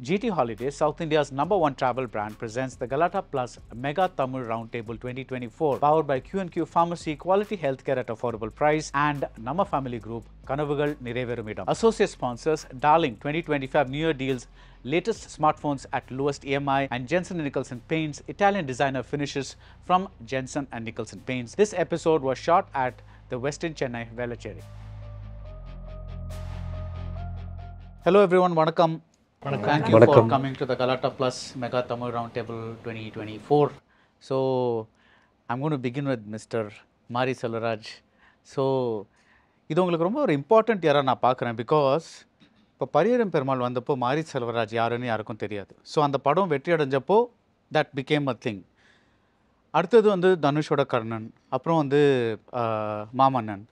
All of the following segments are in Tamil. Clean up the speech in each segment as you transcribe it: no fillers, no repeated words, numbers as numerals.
GT Holidays, South India's #1 travel brand, presents the Galata Plus Mega Tamil Roundtable 2024, powered by Q&Q Pharmacy, quality healthcare at affordable price, and Nama Family Group, Kanavugal Nireverumidam. Associate sponsors, Darling 2025 New Year deals, latest smartphones at lowest EMI, and Jensen & Nicholson Paints, Italian designer finishes from Jensen & Nicholson Paints. This episode was shot at the Westin Chennai, Velachery. Hello everyone, Vanakkam. Thank you for coming to the Galata Plus Mega Tamil Roundtable 2024. So, I'm going to begin with Mr. Mari Selvaraj. So, இது உங்களுக்கு ரொம்ப ஒரு இம்பார்ட்டன்ட் இயராக நான் பார்க்குறேன். பிகாஸ் இப்போ பரியரும் பெருமாள் வந்தப்போ மாரி செல்வராஜ் யாருன்னு யாருக்கும் தெரியாது. ஸோ அந்த படம் வெற்றி அடைஞ்சப்போ தட் பிகேம் அ திங். அடுத்தது வந்து தனுஷோட கர்ணன், அப்புறம் வந்து மாமன்னன்.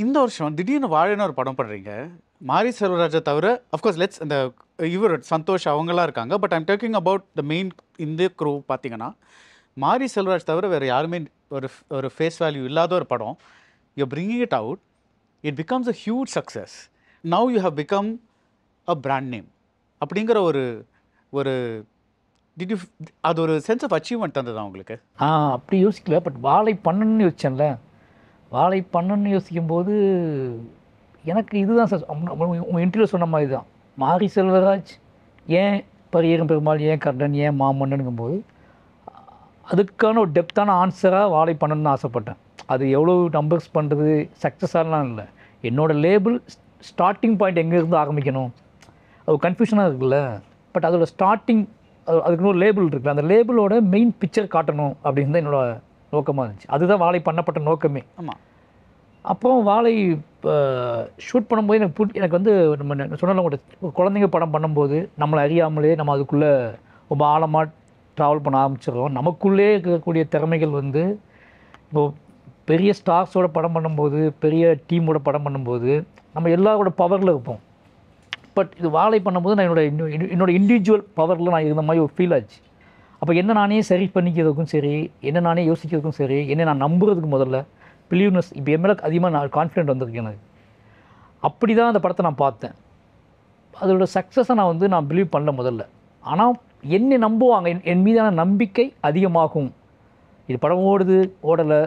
இந்த வருஷம் திடீர்னு வாழைன்னு ஒரு படம் பண்ணுறீங்க. மாரி செல்வராஜை தவிர அஃப்கோர்ஸ் லெட்ஸ் இந்த இவர் சந்தோஷ் அவங்களாம் இருக்காங்க. But I'm talking about the main இந்த க்ரூ. பார்த்தீங்கன்னா மாரி செல்வராஜ் தவிர வேறு யாருமே ஒரு ஃபேஸ் வேல்யூ இல்லாத ஒரு படம். You bringing it out, it becomes a huge success. Now you have become a brand name அப்படிங்கிற ஒரு டிட் யூ அது ஒரு சென்ஸ் ஆஃப் அச்சீவ்மெண்ட் தந்ததா உங்களுக்கு? அப்படி யோசிக்கல. பட் வாழை பண்ணணும்னு யோசிச்சேன்ல. வாழை பண்ணணும்னு யோசிக்கும்போது எனக்கு இதுதான் சார் உங்கள் இன்டர்வியூ சொன்ன மாதிரி தான். மாரி செல்வராஜ் ஏன் பரியரும் பெருமாள், ஏன் கர்ணன், ஏன் மாமன்னனுங்கும்போது அதுக்கான ஒரு டெப்த்தான ஆன்சராக வாழை பண்ணணும்னு ஆசைப்பட்டேன். அது எவ்வளோ நம்பர்ஸ் பண்ணுறது சக்ஸஸாலாம் இல்லை. என்னோடய லேபிள் ஸ்டார்டிங் பாயிண்ட் எங்கே இருந்து ஆரம்பிக்கணும் அது கன்ஃபியூஷனாக இருக்குல்ல. பட் அதோட ஸ்டார்டிங் அதுக்குன்னு ஒரு லேபிள் இருக்குல்ல, அந்த லேபிளோட மெயின் பிக்சர் காட்டணும் அப்படின்னு தான் என்னோடய நோக்கமாக இருந்துச்சு. அதுதான் வாழை பண்ணப்பட்ட நோக்கமே. ஆமாம். அப்புறம் வாழை ஷூட் பண்ணும்போது எனக்கு வந்து நம்ம சொன்னாலும் கூட ஒரு குழந்தைங்க படம் பண்ணும்போது நம்மளை அறியாமலே நம்ம அதுக்குள்ளே ரொம்ப ஆழமாக ட்ராவல் பண்ண ஆரம்பிச்சிடுறோம். நமக்குள்ளே இருக்கக்கூடிய திறமைகள் வந்து இப்போது பெரிய ஸ்டார்ஸோட படம் பண்ணும்போது, பெரிய டீமோட படம் பண்ணும்போது நம்ம எல்லாரோட பவரில் இருப்போம். பட் இது வாழை பண்ணும்போது நான் என்னோட இண்டிவிஜுவல் பவரில் நான் இருந்த மாதிரி ஒரு ஃபீல் ஆச்சு. அப்போ என்ன நானே சரி பண்ணிக்கிறதுக்கும் சரி, என்ன நானே யோசிக்கிறதுக்கும் சரி, என்ன நான் நம்புறதுக்கு முதல்ல பிலீவ்னஸ் இப்போ என் மேலே அதிகமாக நான் கான்ஃபிடென்ட் வந்திருக்கு எனக்கு. அப்படி தான் அந்த படத்தை நான் பார்த்தேன். அதோட சக்ஸஸை நான் பிலீவ் பண்ணல முதல்ல. ஆனால் என்னை நம்புவாங்க, என் மீதான நம்பிக்கை அதிகமாகும். இது படம் ஓடுது ஓடலை,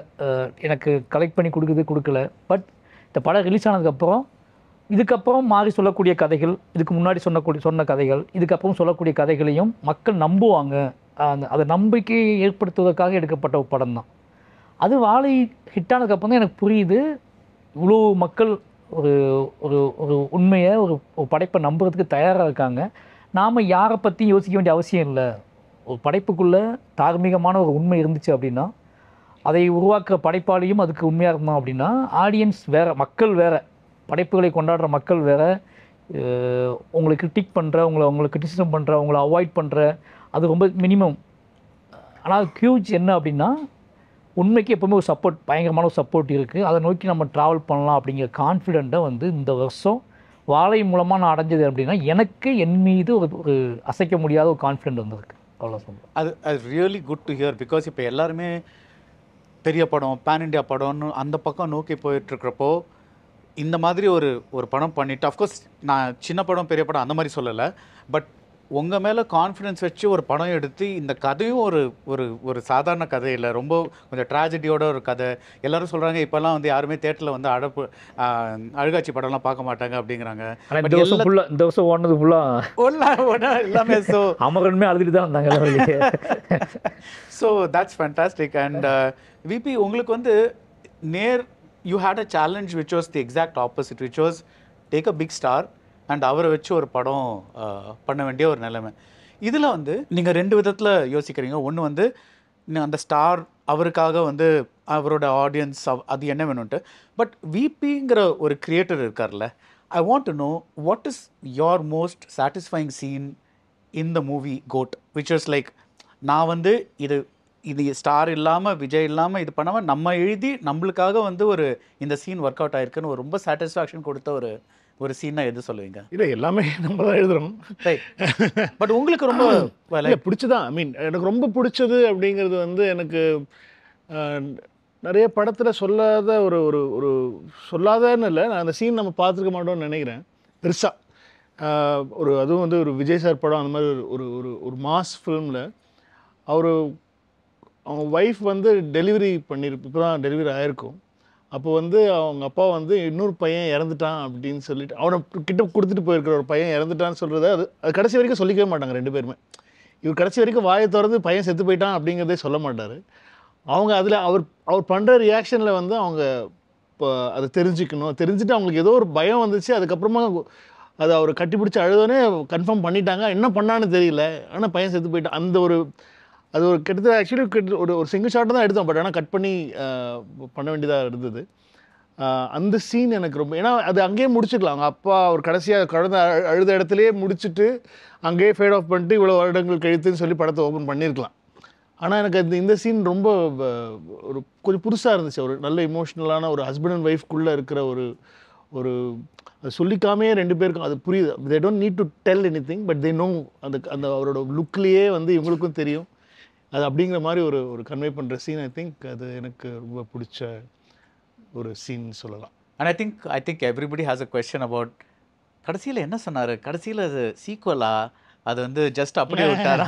எனக்கு கலெக்ட் பண்ணி கொடுக்கல. பட் இந்த படம் ரிலீஸ் ஆனதுக்கப்புறம் இதுக்கப்புறம் மாறி சொல்லக்கூடிய கதைகள், இதுக்கு முன்னாடி சொன்ன கதைகள், இதுக்கப்புறம் சொல்லக்கூடிய கதைகளையும் மக்கள் நம்புவாங்க. அதை நம்பிக்கையை ஏற்படுத்துவதற்காக எடுக்கப்பட்ட ஒரு படம் தான் அது. வாழை ஹிட்டானதுக்கப்புறம் தான் எனக்கு புரியுது இவ்வளோ மக்கள் ஒரு ஒரு ஒரு உண்மையை ஒரு படைப்பை நம்புறதுக்கு தயாராக இருக்காங்க. நாம் யாரை பற்றியும் யோசிக்க வேண்டிய அவசியம் இல்லை. ஒரு படைப்புக்குள்ளே தார்மீகமான ஒரு உண்மை இருந்துச்சு அப்படின்னா, அதை உருவாக்குற படைப்பாளியும் அதுக்கு உண்மையாக இருந்தோம் அப்படின்னா, ஆடியன்ஸ் வேறு, மக்கள் வேறு, படைப்புகளை கொண்டாடுற மக்கள் வேறு, உங்களை கிரிட்டிக் பண்ணுற, உங்களை கிரிட்டிசிசம் பண்ணுற, உங்களை அவாய்ட் பண்ணுற, அது ரொம்ப மினிமம். ஆனால் ஹியூஜ் என்ன அப்படின்னா, உண்மைக்கு எப்போவுமே ஒரு சப்போர்ட், பயங்கரமான ஒரு சப்போர்ட் இருக்குது. அதை நோக்கி நம்ம ட்ராவல் பண்ணலாம் அப்படிங்கிற கான்ஃபிடெண்ட்டை வந்து இந்த வருஷம் வாழை மூலமாக நான் அடைஞ்சது அப்படின்னா, எனக்கு என் மீது ஒரு அசைக்க முடியாத ஒரு கான்ஃபிடென்ட் வந்திருக்கு. அவ்வளோ சொல்லுங்கள். அது really good to hear. Because இப்போ எல்லாருமே பெரிய படம், பேன் இண்டியா படம்னு அந்த பக்கம் நோக்கி போயிட்டுருக்கிறப்போ, இந்த மாதிரி ஒரு படம் பண்ணிவிட்டு, அஃப்கோர்ஸ் நான் சின்ன படம் பெரிய படம் அந்த மாதிரி சொல்லலை. பட் உங்கள் மேலே கான்ஃபிடென்ஸ் வச்சு ஒரு படம் எடுத்து, இந்த கதையும் ஒரு சாதாரண கதை இல்லை, ரொம்ப கொஞ்சம் ட்ராஜடியோட ஒரு கதை. எல்லோரும் சொல்கிறாங்க இப்போல்லாம் வந்து யாருமே தேட்டரில் வந்து அழுகாட்சி படம்லாம் பார்க்க மாட்டாங்க அப்படிங்கிறாங்க. இந்த வருஷம் ஓடுனது ஃபுல்லாக எல்லாமே ஸோ அமரனுமே அழுதுட்டு தான் வந்தாங்க. So that's fantastic. And VP, உங்களுக்கு வந்து you had a challenge which was the exact opposite, which was take a big star and அவரை வச்சு ஒரு படம் பண்ண வேண்டிய ஒரு நிலைமை. இதில் வந்து நீங்கள் 2 விதத்தில் யோசிக்கிறீங்க. ஒன்று வந்து அந்த ஸ்டார் அவருக்காக வந்து அவரோட ஆடியன்ஸ் அது என்ன வேணும்ன்ட்டு. பட் விபிங்கிற ஒரு கிரியேட்டர் இருக்கார்ல, I want to know what is your most satisfying scene in the movie GOAT, which is like, நான் வந்து இது ஸ்டார் இல்லாமல், விஜய் இல்லாமல் இது பண்ணாமல் நம்ம எழுதி நம்மளுக்காக வந்து இந்த சீன் ஒர்க் அவுட் ஆயிருக்குன்னு ஒரு ரொம்ப சாட்டிஸ்ஃபேக்ஷன் கொடுத்த ஒரு சீனா எது சொல்லுவீங்க? இல்லை, எல்லாமே நம்ம தான் எழுதுகிறோம். பட் உங்களுக்கு ரொம்ப பிடிச்சதான், ஐ மீன் எனக்கு ரொம்ப பிடிச்சது அப்படிங்கிறது வந்து எனக்கு நிறைய படத்தில் சொல்லாத ஒரு சொல்லாதன்னு இல்லை, நான் அந்த சீன் நம்ம பார்த்துருக்க மாட்டோம்னு நினைக்கிறேன் பெருசாக. ஒரு அதுவும் வந்து ஒரு விஜய் சார் படம் அந்த மாதிரி ஒரு ஒரு ஒரு மாஸ் ஃபிலிமில் அவர் அவங்க ஒய்ஃப் வந்து டெலிவரி பண்ணியிருக்கு, இப்போ தான் டெலிவரி ஆகிருக்கும். அப்போ வந்து அவங்க அப்பா வந்து இன்னொரு பையன் இறந்துட்டான் அப்படின்னு சொல்லிட்டு அவனை கிட்ட கொடுத்துட்டு போயிருக்கிற ஒரு பையன் இறந்துட்டான்னு சொல்கிறத அது கடைசி வரைக்கும் சொல்லிக்கவே மாட்டாங்க ரெண்டு பேருமே. இவர் கடைசி வரைக்கும் வாயை திறந்து பையன் செத்து போயிட்டான் அப்படிங்கிறதே சொல்ல மாட்டார். அவங்க அதில் அவர் பண்ணுற ரியாக்ஷனில் வந்து அவங்க இப்போ அதை தெரிஞ்சுட்டு அவங்களுக்கு ஏதோ ஒரு பயம் வந்துச்சு. அதுக்கப்புறமா அதை அவர் கட்டிப்பிடிச்சி அழுதோடனே கன்ஃபார்ம் பண்ணிட்டாங்க. என்ன பண்ணான்னு தெரியல, ஆனால் பையன் செத்து போயிட்டான். அந்த ஒரு அது ஒரு கிட்டத்தட்ட ஆக்சுவலி ஒரு சிங்கிள் ஷாட்டை தான் எடுத்தோம், பட் ஆனால் கட் பண்ணி பண்ண வேண்டியதாக இருந்தது. அந்த சீன் எனக்கு ரொம்ப, ஏன்னா அது அங்கேயே முடிச்சுக்கலாம். அவங்க அப்பா ஒரு கடைசியாக குழந்தை அழுத இடத்துலையே முடிச்சுட்டு அங்கேயே ஃபேட் ஆஃப் பண்ணிட்டு இவ்வளோ வருடங்கள் கழித்துன்னு சொல்லி படத்தை ஓப்பன் பண்ணியிருக்கலாம். ஆனால் எனக்கு இந்த சீன் ரொம்ப ஒரு கொஞ்சம் புதுசாக இருந்துச்சு. ஒரு நல்ல இமோஷ்னலான ஒரு ஹஸ்பண்ட் அண்ட் ஒய்ஃப்குள்ளே இருக்கிற ஒரு ஒரு அது சொல்லிக்காமே ரெண்டு பேருக்கும் அது புரியுது. They don't need to tell any thing, but they know. அந்த அவரோட லுக்லேயே வந்து இவங்களுக்கும் தெரியும் அது அப்படிங்கிற மாதிரி ஒரு கன்வே பண்ணுற சீன். ஐ திங்க் அது எனக்கு ரொம்ப பிடிச்ச ஒரு சீன் சொல்லலாம். And I think everybody has a question about கடைசியில் என்ன சொன்னார், கடைசியில் அது சீக்குவலா, அது வந்து ஜஸ்ட் அப்படியே விட்டாரா?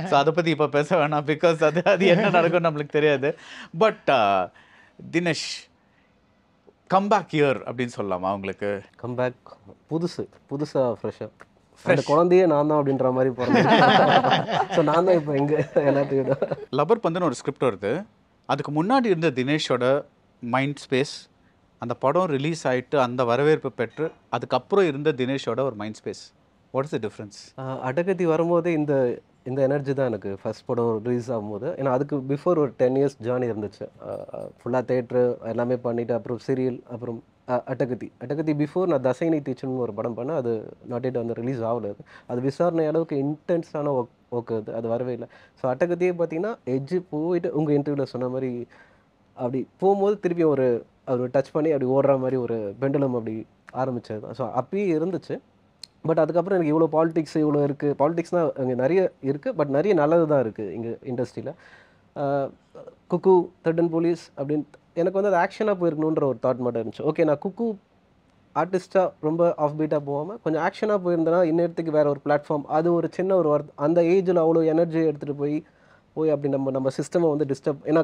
ஸோ அதை பற்றி இப்போ பேச வேணாம், பிகாஸ் அது என்ன நடக்கும்னு நம்மளுக்கு தெரியாது. பட் தினேஷ், கம்பேக் இயர் அப்படின்னு சொல்லலாமா உங்களுக்கு? கம்பேக் புதுசாக ஃப்ரெஷ்ஷாக அந்த குழந்தையே நான் தான் அப்படின்ற மாதிரி போகிறேன். ஸோ நான் தான் இப்போ எங்கே எல்லாத்தையும் லப்பர் பந்துன்னு ஒரு ஸ்கிரிப்ட் வருது. அதுக்கு முன்னாடி இருந்த தினேஷோட மைண்ட் ஸ்பேஸ், அந்த படம் ரிலீஸ் ஆகிட்டு அந்த வரவேற்பு பெற்று அதுக்கப்புறம் இருந்த தினேஷோட ஒரு mind space, what is the difference? Attakathi வரும்போது இந்த எனர்ஜி தான் எனக்கு ஃபஸ்ட் படம் ரிலீஸ் ஆகும்போது. ஏன்னா அதுக்கு பிஃபோர் ஒரு 10 years ஜேர்னி இருந்துச்சு. ஃபுல்லாக தேட்ரு எல்லாமே பண்ணிவிட்டு அப்புறம் சீரியல், அப்புறம் அட்டகத்தி பிஃபோர் நான் தசைனி டீச்சர்னு ஒரு படம் பண்ணேன். அது நாட்டேட் வந்து ரிலீஸ் ஆகல. அது விசாரணை அளவுக்கு இன்டென்ஸான ஒர்க் அது வரவே இல்லை. ஸோ அட்டகத்தியே பார்த்தீங்கன்னா எட்ஜு போயிட்டு உங்கள் இன்டர்வியூவில் சொன்ன மாதிரி அப்படி போகும்போது திருப்பி ஒரு டச் பண்ணி அப்படி ஓடுற மாதிரி ஒரு பெண்டலம் அப்படி ஆரம்பித்தது தான். ஸோ அப்பயே இருந்துச்சு. பட் அதுக்கப்புறம் எனக்கு இவ்வளோ பாலிடிக்ஸ் இவ்வளோ இருக்குது. பாலிடிக்ஸ்னால் அங்கே நிறைய இருக்குது, பட் நிறைய நல்லது தான் இருக்குது இங்கே இண்டஸ்ட்ரியில். குக்கு, த்ரெட் அண்ட் போலீஸ் அப்படின்னு எனக்கு வந்து அது ஆக்ஷனாக போயிருக்கணுன்ற ஒரு தாட் மட்டும் இருந்துச்சு. ஓகே, நான் குக்கு ஆர்டிஸ்ட்டாக ரொம்ப ஆஃப் பீட்டாக போகாமல் கொஞ்சம் ஆக்ஷனாக போயிருந்தேன்னா இன்னத்துக்கு வேறு ஒரு பிளாட்ஃபார்ம், அது ஒரு சின்ன ஒரு அந்த ஏஜில் அவ்வளோ எனர்ஜி எடுத்துகிட்டு போய் அப்படி நம்ம சிஸ்டமை வந்து டிஸ்டர்ப், ஏன்னா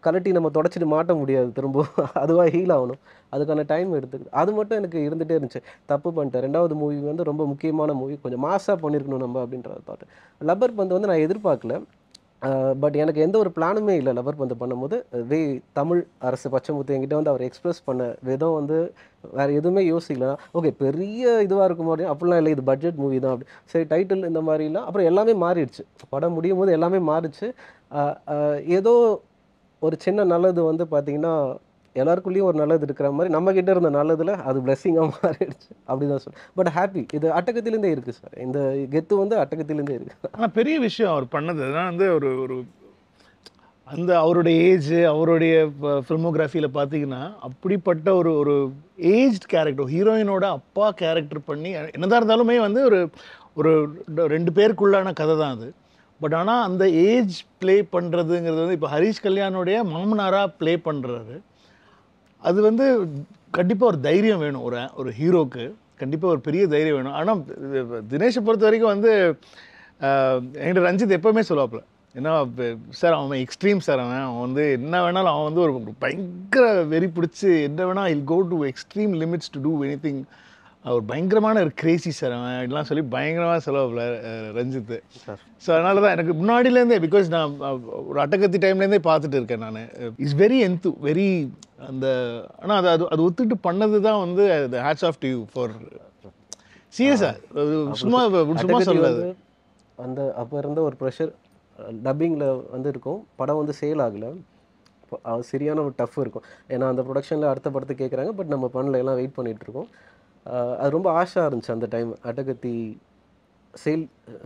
கலட்டி நம்ம தொடச்சிட்டு மாட்ட முடியாது, திரும்ப அதுவாக ஹீல் ஆகணும், அதுக்கான டைம் எடுத்துக்குது. அது மட்டும் எனக்கு இருந்துகிட்டே இருந்துச்சு. தப்பு பண்ணிட்டேன். ரெண்டாவது மூவி வந்து ரொம்ப முக்கியமான மூவி, கொஞ்சம் மாசாக பண்ணியிருக்கணும் நம்ம அப்படின்ற தாட். லப்பர் பந்து வந்து நான் எதிர்பார்க்கல. பட் எனக்கு எந்த ஒரு பிளானுமே இல்லை லப்பர் பந்து பண்ணும்போது. தமிழ் அரசு பச்சைமுத்து என்கிட்ட வந்து அவர் எக்ஸ்பிரஸ் பண்ண விதம் வந்து வேறு எதுவுமே யோசிக்கலனா, ஓகே பெரிய இதுவாக இருக்கும் போது அப்படிலாம் இல்லை, இது பட்ஜெட் மூவி தான் அப்படி சரி டைட்டில் இந்த மாதிரிலாம். அப்புறம் எல்லாமே மாறிடுச்சு, படம் முடியும் போது எல்லாமே மாறிடுச்சு. ஏதோ ஒரு சின்ன நல்லது வந்து பார்த்திங்கன்னா எல்லாருக்குள்ளேயும் ஒரு நல்லது இருக்கிற மாதிரி நம்மக்கிட்ட இருந்த நல்லதில் அது பிளெஸ்ஸிங்காக மாறிடுச்சு அப்படி தான் சொல்லுவேன். பட் ஹாப்பி, இது அட்டகத்திலேருந்தே இருக்குது சார். இந்த கெத்து வந்து அட்டகத்திலேருந்தே இருக்குது. ஆனால் பெரிய விஷயம் அவர் பண்ணது தான் வந்து ஒரு அந்த அவருடைய ஏஜ், அவருடைய ஃபில்மோகிராஃபியில் பார்த்தீங்கன்னா அப்படிப்பட்ட ஒரு ஏஜ்ட் கேரக்டர், ஹீரோயினோட அப்பா கேரக்டர் பண்ணி என்னதான் இருந்தாலுமே வந்து ஒரு 2 பேருக்குள்ளான கதை தான் அது. பட் ஆனால் அந்த ஏஜ் ப்ளே பண்ணுறதுங்கிறது வந்து இப்போ ஹரிஷ் கல்யாணுடைய மாமனாராக ப்ளே பண்ணுறாரு. அது வந்து கண்டிப்பாக ஒரு தைரியம் வேணும், ஒரு ஹீரோக்கு கண்டிப்பாக ஒரு பெரிய தைரியம் வேணும். ஆனால் தினேஷை பொறுத்த வரைக்கும் வந்து என்கிட்ட ரஞ்சித் எப்போவுமே சொல்லுவாப்புல, ஏன்னா சார் அவன் எக்ஸ்ட்ரீம் சார், அவன் வந்து என்ன வேணாலும் அவன் வந்து ஒரு பயங்கர வெறி பிடிச்சி என்ன வேணால் I'll go to extreme limits to do anything. அவர் பயங்கரமான ஒரு கிரேசி சார் அவன், இதெல்லாம் சொல்லி பயங்கரமாக சொல்லுவாப்புல ரஞ்சித்து. ஸோ அதனால தான் எனக்கு முன்னாடியிலேருந்தே, பிகாஸ் நான் ஒரு அட்டகத்தி டைம்லேருந்தே பார்த்துட்டு இருக்கேன் நான். இட்ஸ் வெரி வெரி அந்த, ஆனால் அது ஒத்துட்டு பண்ணது தான் வந்து hats off to you for சீரியஸாக சும்மா சொல்லாது. அந்த அப்போ இருந்த ஒரு ப்ரெஷர் டப்பிங்கில் வந்து இருக்கும், படம் வந்து சேல் ஆகலை, சரியான ஒரு டஃப் இருக்கும். ஏன்னா அந்த ப்ரொடக்ஷனில் அடுத்த படத்தை கேட்குறாங்க, பட் நம்ம பண்ணல, எல்லாம் வெயிட் பண்ணிகிட்ருக்கோம். அது ரொம்ப ஆசை இருந்துச்சு அந்த டைம். அட்டகத்தி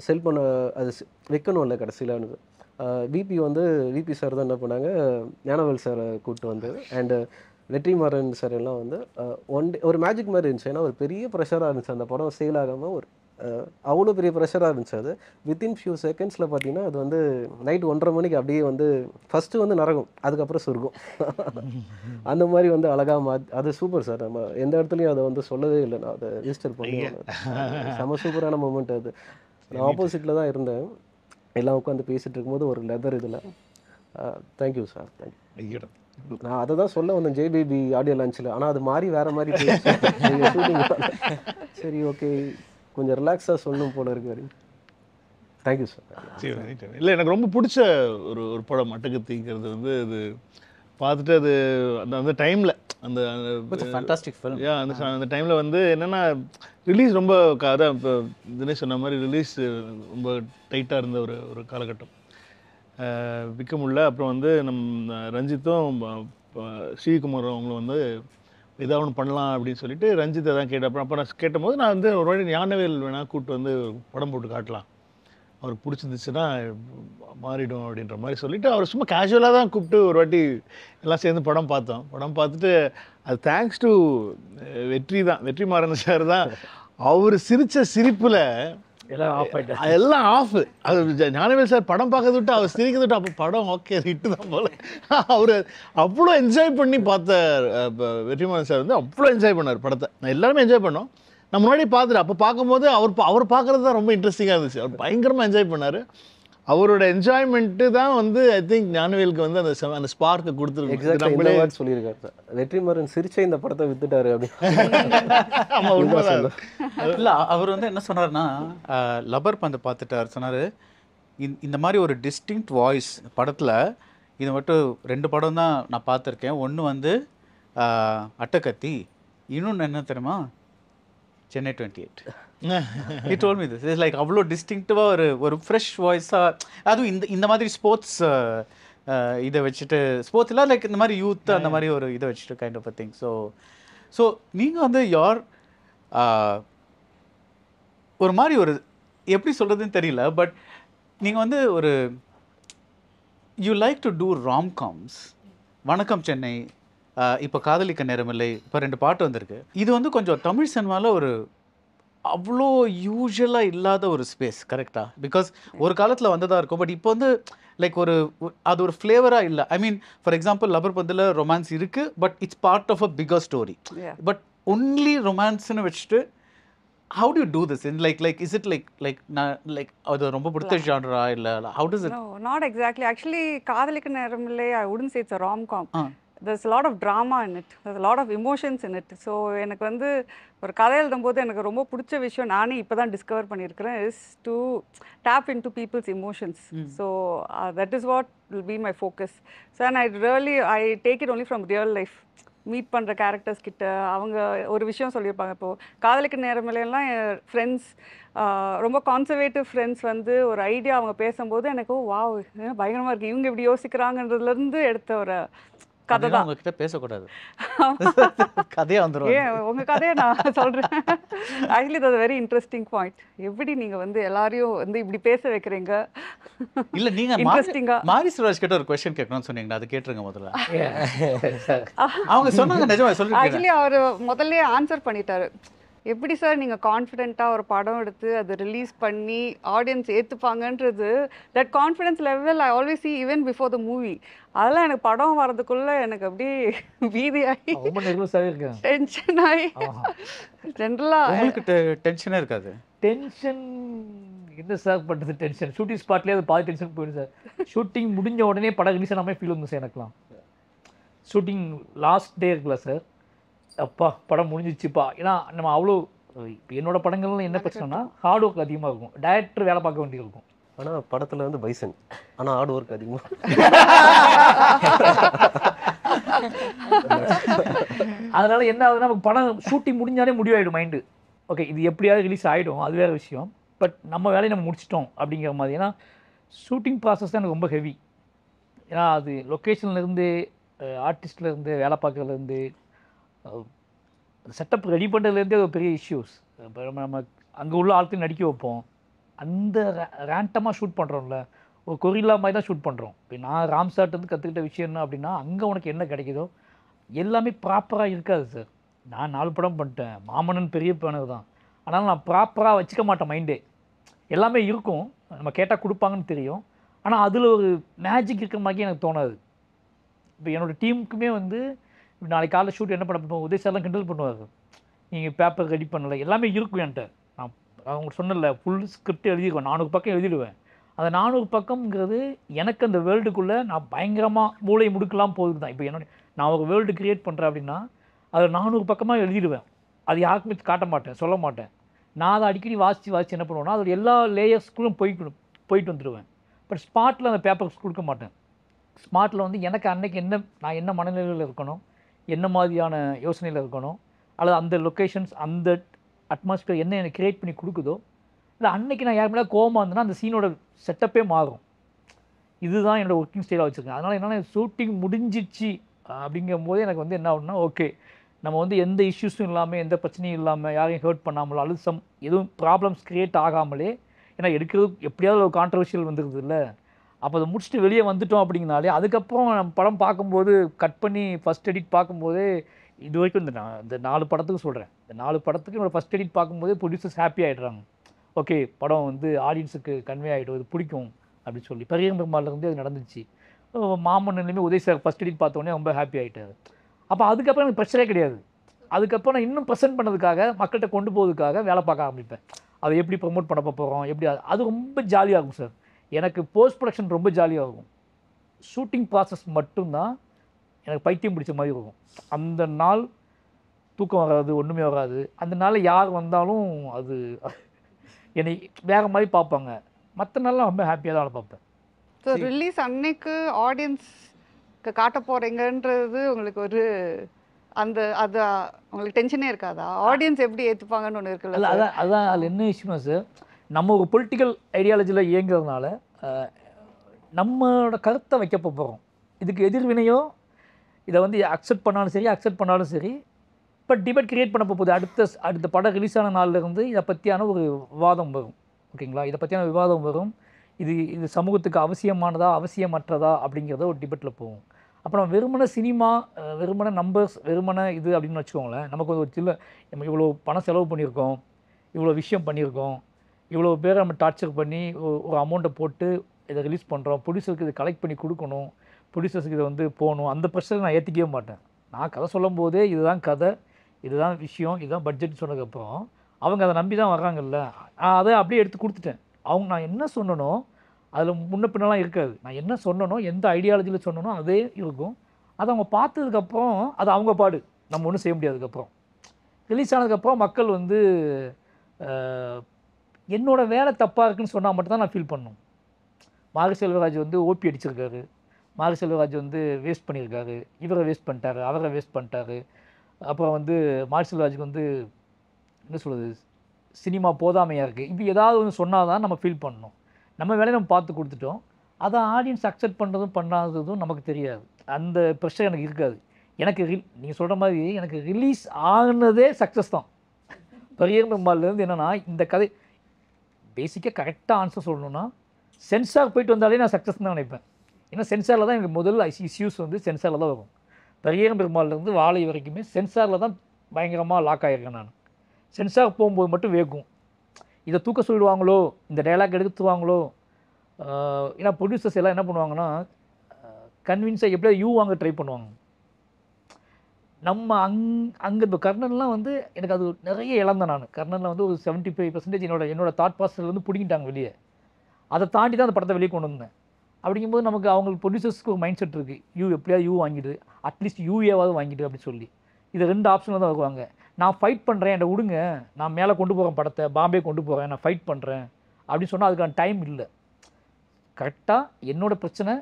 செல் பண்ண அது வைக்கணும்ல கடைசியில். எனக்கு விபி சார் தான் என்ன பண்ணாங்க, ஞானவேல் சாரை கூப்பிட்டு வந்தது. அண்டு வெற்றிமாறன் சார் எல்லாம் வந்து ஒன் டே ஒரு மேஜிக் மாதிரி இருந்துச்சு. ஏன்னா ஒரு பெரிய ப்ரெஷராக இருந்துச்சு அந்த படம் சேல் ஆகாமல். அவ்வளோ பெரிய ப்ரெஷராக இருந்துச்சு அது. வித்தின் ஃபியூ செகண்ட்ஸில் பார்த்தீங்கன்னா அது வந்து நைட் 1:30 மணிக்கு அப்படியே வந்து ஃபஸ்ட்டு வந்து நரகம், அதுக்கப்புறம் சொர்க்கம். அந்த மாதிரி வந்து அழகாக அது சூப்பர் சார். நம்ம எந்த இடத்துலையும் அதை வந்து சொல்லவே இல்லை. நான் அதை ரிஜிஸ்டர் பண்ணி செம சூப்பரான மூமெண்ட் அது. நான் ஆப்போசிட்டில் தான் இருந்தேன். எல்லாம் உட்காந்து பேசிகிட்டு இருக்கும்போது ஒரு லெதர் இதில். Thank you sir, thank you. நான் அதை தான் சொல்ல வந்தேன் ஜெய் பேபி ஆடியோ லான்ச்சில். ஆனால் அது மாதிரி வேறு மாதிரி ஷூட்டிங். சரி ஓகே, கொஞ்சம் ரிலாக்ஸாக சொல்லணும் போல இருக்கு. Thank you sir. இல்லை, எனக்கு ரொம்ப பிடிச்ச ஒரு படம் அட்டகத்திங்கிறது வந்து அது பார்த்துட்டு அது அந்த டைமில் அந்த ஃபேண்டாஸ்டிக் ஃபிலிம். அந்த டைமில் வந்து என்னென்னா ரிலீஸ் ரொம்ப அதான் இப்போ தினேஷ் சொன்ன மாதிரி ரிலீஸ் ரொம்ப டைட்டாக இருந்த ஒரு காலகட்டம். விற்க அப்புறம் வந்து நம்ம ரஞ்சித்தும் ஸ்ரீகுமார் அவங்களும் வந்து ஏதாவது ஒன்று பண்ணலாம் அப்படின்னு சொல்லிட்டு ரஞ்சித்தை தான் கேட்டேன். அப்போ நான் கேட்டபோது நான் வந்து ஒரு வாட்டி ஞானவேல் வேணால் கூப்பிட்டு வந்து படம் போட்டு காட்டலாம், அவருக்கு பிடிச்சிருந்துச்சுன்னா மாறிடும் அப்படின்ற மாதிரி சொல்லிவிட்டு அவர் சும்மா கேஷுவலாக தான் கூப்பிட்டு ஒரு வாட்டி எல்லாம் சேர்ந்து படம் பார்த்தோம். படம் பார்த்துட்டு அது தேங்க்ஸ் டு வெற்றிமாறன் சார் தான். அவர் சிரித்த சிரிப்பில் எல்லாம் ஆஃப். அது ஞானவேல் சார் படம் பார்க்கறது விட்டு அவர் சிரிக்கிறது விட்டு அப்போ படம் ஓகே ஹிட்டு தான் போல. அவர் அவ்வளோ என்ஜாய் பண்ணி பார்த்த வெற்றிமாறன் சார் வந்து அவ்வளோ என்ஜாய் பண்ணார் படத்தை. நான் எல்லாருமே என்ஜாய் பண்ணோம். நான் முன்னாடி பார்த்துட்டு அப்போ பார்க்கும்போது அவர் பார்க்குறது தான் ரொம்ப இன்ட்ரெஸ்டிங்காக இருந்துச்சு. அவர் பயங்கரமாக என்ஜாய் பண்ணார். அவரோட என்ஜாய்மெண்ட்டு தான் வந்து ஐ திங்க் ஞானவேலுக்கு வந்து அந்த ஸ்பார்க்கை கொடுத்துருக்கு. எக்ஸாக்ட்லி சொல்லியிருக்காரு சார், வெற்றிமாறன் சிரிச்சே இந்த படத்தை வித்துட்டாரு அப்படின்னு. ஆமாம், உண்மைதான். இல்லை, அவர் வந்து என்ன சொன்னார்னா லப்பர் பந்து பார்த்துட்டார். சொன்னார் இந்த மாதிரி ஒரு டிஸ்டிங்க்ட் வாய்ஸ் படத்தில் இது மட்டும் 2 படம் தான் நான் பார்த்துருக்கேன். ஒன்று வந்து அட்டகத்தி, இன்னொன்று என்ன தெரியுமா, Chennai 28. He told me this. It's like அவ்வளோ டிஸ்டிங்க்டிவாக ஒரு ஃப்ரெஷ் வாய்ஸாக, அதுவும் இந்த மாதிரி ஸ்போர்ட்ஸ் இதை வச்சுட்டு, ஸ்போர்ட்ஸ் இல்லை லைக் இந்த மாதிரி யூத் அந்த மாதிரி ஒரு இதை வச்சுட்டு kind of a thing. So நீங்கள் வந்து ஒரு மாதிரி ஒரு எப்படி சொல்கிறதுன்னு தெரியல, பட் நீங்கள் வந்து ஒரு யூ லைக் டு டூ ராம்காம்ஸ். வணக்கம் சென்னை, இப்போ காதலிக்க நேரமில்லை, இப்போ 2 பாட்டு வந்திருக்கு. இது வந்து கொஞ்சம் தமிழ் சினிமாவில் ஒரு அவ்வளோ யூஸ்வலாக இல்லாத ஒரு ஸ்பேஸ், கரெக்டாக? பிகாஸ் ஒரு காலத்தில் வந்ததாக இருக்கும், பட் இப்போ வந்து லைக் அது ஒரு ஃப்ளேவராக இல்லை. I mean for example Lubber பந்தில் ரொமான்ஸ் இருக்குது, but it's part of a bigger story. But only ரொமான்ஸ்னு வச்சுட்டு how do you do this in like is it like அது ரொம்ப பிடிச்ச ஜானரா இல்ல how does it? No, not exactly. Actually காதலிக்க நேரமில்லை, I wouldn't say it's a rom-com. There's a lot of drama in it. There's a lot of emotions in it. So எனக்கு வந்து ஒரு கதை எழுதும்போது எனக்கு ரொம்ப பிடிச்ச விஷயம் நானே இப்போ தான் டிஸ்கவர் பண்ணியிருக்கிறேன் is to tap into people's emotions. So that is what will be my focus. So and I take it only from real life. Meet பண்ணுற கேரக்டர்ஸ் கிட்ட அவங்க ஒரு விஷயம் சொல்லியிருப்பாங்க. இப்போது காதலிக்க நேரமில்லாம் ஃப்ரெண்ட்ஸ், ரொம்ப கான்சர்வேட்டிவ் ஃப்ரெண்ட்ஸ் வந்து ஒரு ஐடியா அவங்க பேசும்போது எனக்கு வாவ் பயங்கரமாக இருக்குது, இவங்க இப்படி யோசிக்கிறாங்கன்றதுலேருந்து எடுத்த ஒரு கதை தான். உங்ககிட்ட பேசக்கூடாது, கதையாக வந்துடும். உங்கள் கதையை நான் சொல்கிறேன். ஆக்சுவலி அது வெரி இன்ட்ரெஸ்டிங் பாயிண்ட். எப்படி நீங்கள் வந்து எல்லாரையும் வந்து இப்படி பேச வைக்கிறீங்க? இல்லை, நீங்கள் இன்ட்ரெஸ்டிங்காக மாரி சுராஜ் கிட்ட ஒரு கொஸ்டின் கேட்கணும்னு சொன்னீங்கன்னா அது கேட்டுருங்க முதல்ல. அவங்க சொன்னாங்க, நிஜமா சொல்லுங்க. ஆக்சுவலி அவர் முதல்ல ஆன்சர் பண்ணிட்டாரு. எப்படி சார் நீங்கள் கான்ஃபிடென்ட்டாக ஒரு படம் எடுத்து அதை ரிலீஸ் பண்ணி ஆடியன்ஸ் ஏற்றுப்பாங்கன்றது, that confidence level I always see even before the movie. அதெல்லாம் எனக்கு படம் வரதுக்குள்ளே எனக்கு அப்படியே பீதியாகி டென்ஷன் ஆகி, ஜென்ரலாக உங்களுக்கு டென்ஷனே இருக்காது? டென்ஷன் என்ன சார் பண்ணுறது, டென்ஷன் ஷூட்டிங் ஸ்பாட்லேயே அது பாதி டென்ஷன் போயிடும் சார். ஷூட்டிங் முடிஞ்ச உடனே படம் ரிலீஸ் ஆகாமல் ஃபீல் வந்து சார் எனக்குலாம். ஷூட்டிங் லாஸ்ட் டே இருக்குல்ல சார், அப்பா படம் முடிஞ்சிச்சுப்பா. ஏன்னா நம்ம அவ்வளோ இப்போ என்னோட படங்கள்லாம் என்ன பிரச்சனைனா ஹார்ட் ஒர்க் அதிகமாக இருக்கும், டைரக்டர் வேலை பார்க்க வேண்டியது இருக்கும். ஆனால் படத்தில் வந்து பைசன், ஆனால் ஹார்ட் ஒர்க் அதிகமாக. அதனால் என்ன ஆகுதுன்னா நமக்கு படம் ஷூட்டிங் முடிஞ்சாலே முடிவாயிடும் மைண்டு. ஓகே இது எப்படியாவது ரிலீஸ் ஆகிடும், அது வேறு விஷயம். பட் நம்ம வேலையை நம்ம முடிச்சிட்டோம் அப்படிங்கிற மாதிரி. ஏன்னா ஷூட்டிங் ப்ராசஸ் தான் எனக்கு ரொம்ப ஹெவி. ஏன்னா அது லொக்கேஷன்லேருந்து ஆர்டிஸ்ட்லேருந்து வேலை பார்க்குறதுலேருந்து செட்டப் ரெடி பண்ணுறதுலேருந்தே ஒரு பெரிய இஷ்யூஸ். இப்போ நம்ம அங்கே உள்ள ஆட்கள் நடிக்க வைப்போம், அந்த ரேண்டமாக ஷூட் பண்ணுறோம்ல, ஒரு கொரில்லா மாதிரி தான் ஷூட் பண்ணுறோம். இப்போ நான் ராம்சார்ட்டேருந்து கற்றுக்கிட்ட விஷயம் என்ன அப்படின்னா, அங்கே உனக்கு என்ன கிடைக்குதோ எல்லாமே ப்ராப்பராக இருக்காது சார். நான் 4 படம் பண்ணிட்டேன், மாமன்னன் பெரிய பேனர் தான். அதனால் நான் ப்ராப்பராக வச்சுக்க மாட்டேன் மைண்டே. எல்லாமே இருக்கும், நம்ம கேட்டால் கொடுப்பாங்கன்னு தெரியும், ஆனால் அதில் ஒரு மேஜிக் இருக்கிற மாதிரி எனக்கு தோணாது. இப்போ என்னோடய டீமுக்குமே வந்து நாளைக்கு காலைல ஷூட் என்ன பண்ண போகிறோம், உதய் சார்லாம் கிண்டல் பண்ணுவார், நீங்கள் பேப்பர் ரெடி பண்ணலை, எல்லாமே இருக்கும் என்கிட்ட. நான் அவங்க சொன்னல ஃபுல் ஸ்கிரிப்ட் எழுதிடுவேன், 400 பக்கம் எழுதிடுவேன். அந்த 400 பக்கம்ங்கிறது எனக்கு அந்த வேர்ல்டுக்குள்ளே நான் பயங்கரமாக மூளை முடுக்கலாம் போகுது தான். இப்போ என்னோட நான் ஒரு வேர்ல்டு க்ரியேட் பண்ணுறேன் அப்படின்னா அதில் 400 பக்கமாக எழுதிடுவேன். அது யாருக்குமே காட்ட மாட்டேன், சொல்ல மாட்டேன். நான் அதை அடிக்கடி வாசித்து என்ன பண்ணுவேன்னா அதோட எல்லா லேயர்ஸ்க்குள்ளும் போயிட்டு வந்துடுவேன். பட் ஸ்பாட்டில் அந்த பேப்பர்ஸ் கொடுக்க மாட்டேன். ஸ்மார்ட்டில் வந்து எனக்கு அன்னைக்கு நான் என்ன மனநிலையில் இருக்கணும், என்ன மாதிரியான யோசனையில் இருக்கணும், அல்லது அந்த லொக்கேஷன்ஸ் அந்த அட்மாஸ்பியர் என்ன எனக்கு க்ரியேட் பண்ணி கொடுக்குதோ, இல்லை அன்னைக்கு நான் யார் மேலே கோவமாக இருந்தேன்னா அந்த சீனோட செட்டப்பே மாறும். இதுதான் என்னோடய ஒர்க்கிங் ஸ்டைலாக வச்சுருக்கேன். அதனால் என்னென்னா ஷூட்டிங் முடிஞ்சிச்சு அப்படிங்கும்போது எனக்கு வந்து என்ன ஆகுதுன்னா, ஓகே நம்ம வந்து எந்த இஷ்யூஸும் இல்லாமல், எந்த பிரச்சனையும் இல்லாமல், யாரையும் ஹர்ட் பண்ணாமலோ, அழுத்தம் எதுவும் ப்ராப்ளம்ஸ் க்ரியேட் ஆகாமலே, ஏன்னா எடுக்கிறது எப்படியாவது ஒரு கான்ட்ரவர்ஷியல் வந்துருது இல்லை, அப்போ அதை முடிச்சுட்டு வெளியே வந்துட்டோம் அப்படிங்கனாலே அதுக்கப்புறம் நம்ம படம் பார்க்கும்போது கட் பண்ணி ஃபஸ்ட் எடிட் பார்க்கும்போதே இது வரைக்கும் இந்த 4 படத்துக்கு சொல்கிறேன், இந்த 4 படத்துக்கு என்னோடய ஃபஸ்ட் எடிட் பார்க்கும்போதே ப்ரொடியூசர்ஸ் ஹாப்பி ஆகிடுறாங்க. ஓகே படம் வந்து ஆடியன்ஸுக்கு கன்வே ஆகிடும், இது பிடிக்கும் அப்படின்னு சொல்லி. பெரிய பெருமாள்லேருந்து அது நடந்துச்சு. மாமன்னிலுமே உதய் சார் ஃபஸ்ட் எடிட் பார்த்தோன்னே ரொம்ப ஹாப்பி ஆகிட்டார். அப்போ அதுக்கப்புறம் எனக்கு பிரச்சனையே கிடையாது. அதுக்கப்புறம் நான் இன்னும் ப்ரெசென்ட் பண்ணதுக்காக, மக்கள்கிட்ட கொண்டு போகிறதுக்காக வேலை பார்க்க ஆரம்பிப்பேன். அதை எப்படி ப்ரமோட் பண்ண போகிறோம், எப்படி அது ரொம்ப ஜாலியாகும் சார். எனக்கு போஸ்ட் ப்ரொடக்ஷன் ரொம்ப ஜாலியாகும். ஷூட்டிங் ப்ராசஸ் மட்டும்தான் எனக்கு பைத்தியம் பிடிச்ச மாதிரி இருக்கும். அந்த நாள் தூக்கம் வராது, ஒன்றுமே வராது. அந்த நாளில் யார் வந்தாலும் அது என்னை வேறு மாதிரி பார்ப்பாங்க. மற்ற நாள்லாம் ரொம்ப ஹாப்பியாக தான் பார்ப்பேன். ஸோ ரிலீஸ் அன்னைக்கு ஆடியன்ஸ்க்கு காட்ட போகிறீங்கன்றது உங்களுக்கு ஒரு அது உங்களுக்கு டென்ஷனே இருக்காதா? ஆடியன்ஸ் எப்படி ஏற்றுப்பாங்கன்னு ஒன்று இருக்குல்ல? அதான் அதில் என்ன விஷயமா சார், நம்ம ஒரு பொலிட்டிக்கல் ஐடியாலஜியில் இயங்குறதுனால நம்மளோட கருத்தை வைக்க போகிறோம். இதுக்கு எதிர்வினையோ இதை வந்து அக்செப்ட் பண்ணாலும் சரி, அக்செப்ட் பண்ணாலும் சரி, இப்போ டிபேட் கிரியேட் பண்ண போகுது. அடுத்த படம் ரிலீஸ் ஆன நாள்லேருந்து இதை பற்றியான ஒரு விவாதம் வரும். ஓகேங்களா, இதை பற்றியான விவாதம் வரும். இது சமூகத்துக்கு அவசியமானதா அவசியமற்றதா அப்படிங்கிறத ஒரு டிபேட்டில் போகும். அப்புறம் வெறுமனை சினிமா, வெறுமனை நம்பர்ஸ், வெறுமனை இது அப்படின்னு வச்சுக்கோங்களேன். நமக்கு ஒரு சில நம்ம இவ்வளோ பணம் செலவு பண்ணியிருக்கோம், இவ்வளோ விஷயம் பண்ணியிருக்கோம், இவ்வளோ பேரை நம்ம டார்ச்சர் பண்ணி ஒரு அமௌண்ட்டை போட்டு இதை ரிலீஸ் பண்ணுறோம், ப்ரொடியூசருக்கு இதை கலெக்ட் பண்ணி கொடுக்கணும், ப்ரொடியூசர்ஸுக்கு இதை வந்து போகணும், அந்த ப்ரெஷரை நான் ஏற்றிக்கவே மாட்டேன். நான் கதை சொல்லும் போதே இதுதான் கதை, இதுதான் விஷயம், இதுதான் பட்ஜெட்னு சொன்னதுக்கப்புறம் அவங்க அதை நம்பி தான் வர்றாங்கல்ல, அதை அப்படியே எடுத்து கொடுத்துட்டேன். நான் என்ன சொன்னனோ அதில் முன்ன பின்னெல்லாம் இருக்காது. நான் என்ன சொன்னனோ, எந்த ஐடியாலஜியில் சொன்னனோ அதே இருக்கும். அதை அவங்க பார்த்ததுக்கப்புறம் அது அவங்க பாடு, நம்ம ஒன்றும் செய்ய முடியாது. அதுக்கப்புறம் ரிலீஸ் ஆனதுக்கப்புறம் மக்கள் வந்து என்னோடய வேலை தப்பாக இருக்குன்னு சொன்னால் மட்டும்தான் நான் ஃபீல் பண்ணணும். மாரி செல்வராஜ் வந்து ஓபி அடிச்சிருக்காரு, மாரி செல்வராஜ் வந்து வேஸ்ட் பண்ணியிருக்காரு, இவரை வேஸ்ட் பண்ணிட்டாரு, அவரை வேஸ்ட் பண்ணிட்டாரு. அப்புறம் வந்து மாரி செல்வராஜுக்கு வந்து என்ன சொல்கிறது, சினிமா போதாமையாக இருக்குது, இப்படி ஏதாவது ஒன்று சொன்னால் தான் நம்ம ஃபீல் பண்ணணும். நம்ம வேலையை நம்ம பார்த்து கொடுத்துட்டோம், அதை ஆடியன்ஸ் அக்செப்ட் பண்ணுறதும் பண்ணாததும் நமக்கு தெரியாது. அந்த ப்ரெஷர் எனக்கு இருக்காது. எனக்கு நீங்கள் சொல்கிற மாதிரி எனக்கு ரிலீஸ் ஆகுனதே சக்ஸஸ் தான். பெரிய பெருமாள்லேருந்து என்னென்னா, இந்த கதை பேசிக்காக கரெக்டாக ஆன்சர் சொல்லணுன்னா சென்சார் போயிட்டு வந்தாலே நான் சக்ஸஸ் தான் நினைப்பேன். ஏன்னா சென்சாரில் தான் எனக்கு முதல் இஷ்யூஸ் வந்து சென்சாரில் தான் வரும். பெரிய பெருமாள்லேருந்து வாழை வரைக்குமே சென்சாரில் தான் பயங்கரமாக லாக் ஆகியிருக்கேன் நான். சென்சார் போகும்போது மட்டும் வேகும், இதை தூக்க சொல்லிடுவாங்களோ, இந்த டைலாக் எடுத்துவாங்களோ. ஏன்னா ப்ரொடியூசர்ஸ் எல்லாம் என்ன பண்ணுவாங்கன்னா, கன்வின்ஸாக எப்படியா வாங்க ட்ரை பண்ணுவாங்க. நம்ம அங்கே இப்போ கர்ணன்லாம் வந்து எனக்கு அது நிறைய இழந்தேன் நான். கர்ணனில் வந்து ஒரு 75% என்னோட தாட் ப்ராசஸில் வந்து பிடிங்கிட்டாங்க வெளியே. அதை தாண்டி தான் அந்த படத்தை வெளியே கொண்டு வந்தேன். அப்படிங்கும்போது நமக்கு அவங்களுக்கு ப்ரொடியூசர்ஸ்க்கு ஒரு மைண்ட் செட் இருக்குது, எப்படியாவது வாங்கிடு, அட்லீஸ்ட் யூஏவாவது வாங்கிடு அப்படி சொல்லி. இது 2 ஆப்ஷனில் தான் வருவாங்க. நான் ஃபைட் பண்ணுறேன், என்னை விடுங்க, நான் மேலே கொண்டு போகிறேன் படத்தை, பாம்பே கொண்டு போகிறேன், நான் ஃபைட் பண்ணுறேன் அப்படின்னு சொன்னால் அதுக்கான டைம் இல்லை. கரெக்டாக என்னோடய பிரச்சனை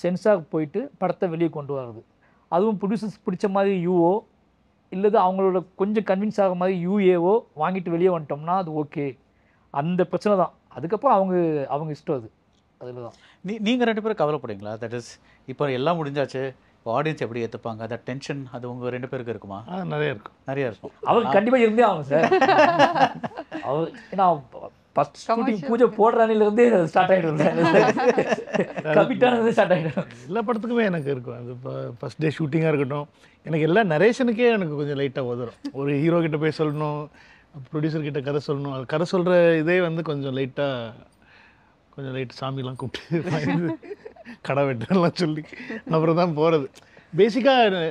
சென்சார் போயிட்டு படத்தை வெளியே கொண்டு வர்றது. அதுவும் ப்ரொடியூசர்ஸ் பிடிச்ச மாதிரி யூஓ இல்லது அவங்களோட கொஞ்சம் கன்வின்ஸ் ஆகிற மாதிரி யூஏஓ வாங்கிட்டு வெளியே வந்துட்டோம்னா அது ஓகே. அந்த பிரச்சனை தான். அதுக்கப்புறம் அவங்க இஷ்டம் அது. அதில் தான் நீங்கள் 2 பேரும் கவலைப்படுங்களா? தட் இஸ் இப்போ எல்லாம் முடிஞ்சாச்சு, இப்போ ஆடியன்ஸ் எப்படி ஏற்றுப்பாங்க, அந்த டென்ஷன் அது உங்கள் 2 பேருக்கு இருக்குமா? நிறைய இருக்கும். அவருக்கு கண்டிப்பாக இருந்தே ஆகும் சார். அவர் ஏன்னா ஃபஸ்ட் ஷூட்டிங் பூஜை போடுறானிலேருந்தே ஸ்டார்ட் ஆகிடும், கமிட்டானது ஸ்டார்ட் ஆகிடும். எல்லா படத்துக்குமே எனக்கு இருக்கும். அது இப்போ ஃபஸ்ட் டே ஷூட்டிங்காக இருக்கட்டும், எனக்கு எல்லா நரேஷனுக்கே எனக்கு கொஞ்சம் லைட்டாக உதறும். ஒரு ஹீரோ கிட்ட போய் சொல்லணும், ப்ரொடியூசர் கிட்ட கதை சொல்லணும். அது கதை சொல்கிற இதே வந்து கொஞ்சம் லைட் சாமிலாம் கூப்பிட்டு கடை வெட்டுலாம் சொல்லி அப்புறம் தான் போகிறது. பேசிக்காக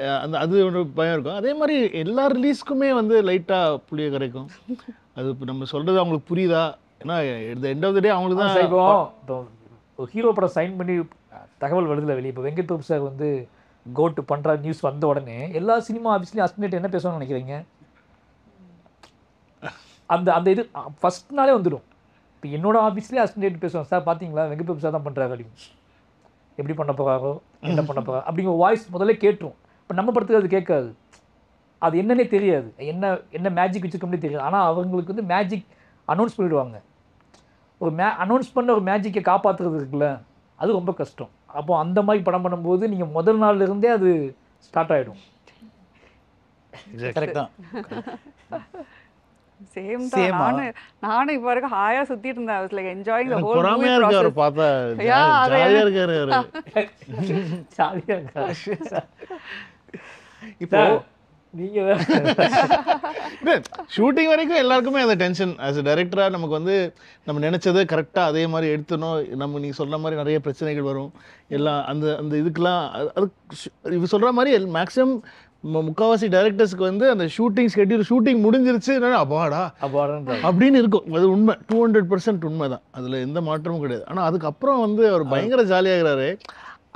அது ஒரு பயம் இருக்கும். அதே மாதிரி எல்லா ரிலீஸ்க்குமே வந்து லைட்டாக புளிய கரைக்கும். அது இப்போ நம்ம சொல்கிறது அவங்களுக்கு புரியுதா? ஏன்னா எண்ட் ஆஃப் த டே அவங்களுக்கு தான். இப்போ ஒரு ஹீரோ படம் சைன் பண்ணி தகவல் வருதுல வெளியே. இப்போ வெங்கட் பிரபு சார் வந்து கோட்டு பண்ணுற நியூஸ் வந்த உடனே எல்லா சினிமா ஆஃபீஸ்லேயும் அஸ்டிமேட் என்ன பேசணும்னு நினைக்கிறீங்க? அந்த இது ஃபஸ்ட் நாளே வந்துடும். இப்போ என்னோட ஆஃபீஸ்லேயே அஸ்டிமேட் பேசுவோம், சார் பார்த்தீங்களா வெங்கட் பிரபு சார் தான் பண்ணுறாரு அப்படின்னு, எப்படி பண்ண போகிறாரோ என்ன பண்ண போகிறாரோ அப்படிங்கிற வாய்ஸ் முதல்ல கேட்டுரும். இப்போ நம்ம படத்துக்கு அது கேட்காது, அது என்னன்னே தெரியாது, என்ன மேஜிக் வச்சுருக்கோம்னே தெரியாது. ஆனால் அவங்களுக்கு வந்து மேஜிக் அனௌன்ஸ் பண்ணிவிடுவாங்க. ஒரு அனௌன்ஸ் பண்ண ஒரு மேஜிக்கை காப்பாற்றுறது இருக்குல்ல, அது ரொம்ப கஷ்டம். அப்போ அந்த மாதிரி படம் பண்ணும்போது நீங்கள் முதல் நாள்லேருந்தே அது ஸ்டார்ட் ஆகிடும். கரெக்ட் தான். சேம் தான். நானும் இப்போ வரைக்கும் ஹாயா சுத்திட்டு இருந்தேன். I was like enjoying the whole movie பொறாமையாக இருக்காரு process. பார்த்தா. Yeah, ஜாலியாக இருக்காரு அவரு. ஜாலியாக இருக்கா? இப்போ நீங்கள் ஷூட்டிங் வரைக்கும் எல்லாருக்குமே அந்த டென்ஷன். ஆஸ் அ டைரக்டராக நமக்கு வந்து நம்ம நினச்சதை கரெக்டாக அதே மாதிரி எடுத்துனோம். நம்ம நீங்கள் சொல்கிற மாதிரி நிறைய பிரச்சனைகள் வரும் எல்லாம். அந்த இதுக்கெலாம் அது இது சொல்கிற மாதிரி மேக்ஸிமம் முக்கால்வாசி டைரக்டர்ஸ்க்கு வந்து அந்த ஷூட்டிங் முடிஞ்சிருச்சு அபாடா அப்படின்னு இருக்கும். அது உண்மை, 200% உண்மை தான், அதில் எந்த மாற்றமும் கிடையாது. ஆனால் அதுக்கப்புறம் வந்து அவர் பயங்கர ஜாலியாகிறாரு,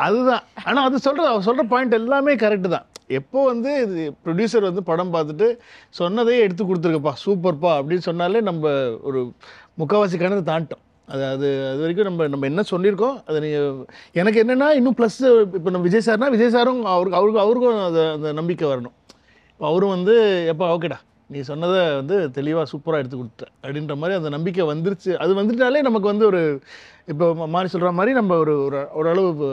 அதுதான். ஆனால் அது அவர் சொல்கிற பாயிண்ட் எல்லாமே கரெக்டு தான். எப்போ வந்து இது ப்ரொடியூசர் வந்து படம் பார்த்துட்டு சொன்னதே எடுத்து கொடுத்துருக்கப்பா சூப்பர்ப்பா அப்படின்னு சொன்னாலே நம்ம ஒரு முக்கால்வாசி கணக்கு தாண்டிட்டோம். அது வரைக்கும் நம்ம என்ன சொல்லியிருக்கோம் அது நீங்கள் எனக்கு என்னென்னா இன்னும் ப்ளஸ். இப்போ நம்ம விஜய் சாரும் அவருக்கும் அந்த நம்பிக்கை வரணும். இப்போ அவரும் வந்து எப்போ ஓகேடா நீ சொன்னதை வந்து தெளிவாக சூப்பராக எடுத்து கொடுத்த அப்படின்ற மாதிரி அந்த நம்பிக்கை வந்துருச்சு. அது வந்துட்டாலே நமக்கு வந்து ஒரு இப்போ மாதிரி சொல்கிற மாதிரி நம்ம ஓரளவு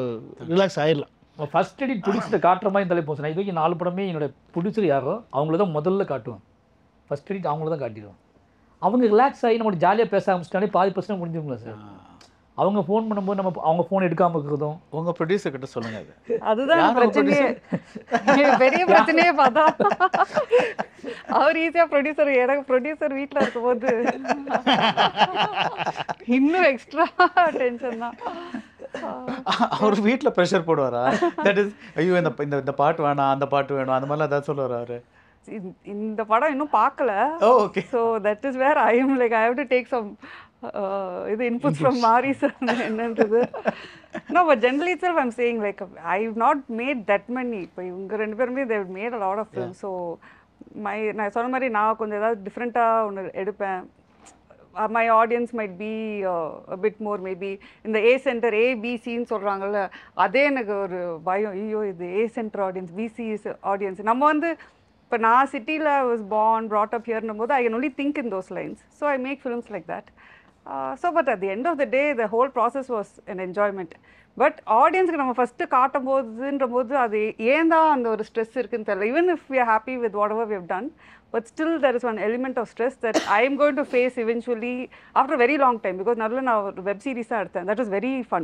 ரிலாக்ஸ் ஆகிடலாம். ஃபர்ஸ்ட் எடிட் ப்ரொடியூசரை காட்டுற மாதிரி தலை போச்சு. நான் இது வரைக்கும் 4 படமே என்னோட ப்ரொடியூசர் யாரோ அவங்கள தான் முதல்ல காட்டுவேன். ஃபர்ஸ்ட் எடிட் அவங்கள தான் காட்டிடுவேன். அவங்க ரிலாக்ஸ் ஆகி நம்மளோட ஜாலியாக பேச ஆரம்பிச்சிட்டாலே 50% முடிஞ்சுங்களா சார். அவங்க ஃபோன் பண்ணும்போது நம்ம அவங்க ஃபோன் எடுக்காமல் இருக்கிறதும். உங்கள் ப்ரொடியூசர் கிட்ட சொல்லுங்க. அதுதான் பிரச்சனையே, பெரிய பிரச்சனையே பார்த்தா. அவர் ஈஸியாக ப்ரொடியூசர், எனக்கு ப்ரொடியூசர் வீட்டில் இருக்கும்போது இன்னும் எக்ஸ்ட்ரா டென்ஷன் தான். அவர் வீட்டில் ப்ரெஷர் போடுவாரா? தட் இஸ் ஐயோ இந்த பாட்டு வேணாம் அந்த பாட்டு வேணும் அந்த மாதிரிலாம் ஏதாவது சொல்லுவார் அவர்? இந்த படம் இன்னும் பார்க்கல. Okay. So that is where I am like I have to take some இது இன்புட்ஸ் ஃப்ரம் மாரி சார் என்னன்றது. No but generally itself I am saying like I have not made that money. இப்போ இவங்க 2 பேருமே they made a lot of film. So நான் சொன்ன மாதிரி நான் கொஞ்சம் ஏதாவது டிஃப்ரெண்ட்டாக ஒன்று எடுப்பேன். my audience might be a bit more maybe in the A center A B C ன்னு சொல்கிறாங்கல்ல, அதே எனக்கு ஒரு பயம். ஐயோ இது A center audience B C audience. நம்ம வந்து இப்போ நான் சிட்டியில் was born brought up hereன்னும் போது I can only think in those lines. So I make films like that. So but at the end of the day the whole process was an enjoyment. But ஆடியன்ஸுக்கு நம்ம ஃபஸ்ட்டு காட்டும் போதுன்ற போது அது ஏன் தான் அந்த ஒரு ஸ்ட்ரெஸ் இருக்குன்னு தெரியல. Even if we are happy with whatever we have done, but still there is one element of stress that I am going to face eventually after a very long time, because நடுவில் நான் ஒரு வெப் சீரிஸாக எடுத்தேன். that was very fun.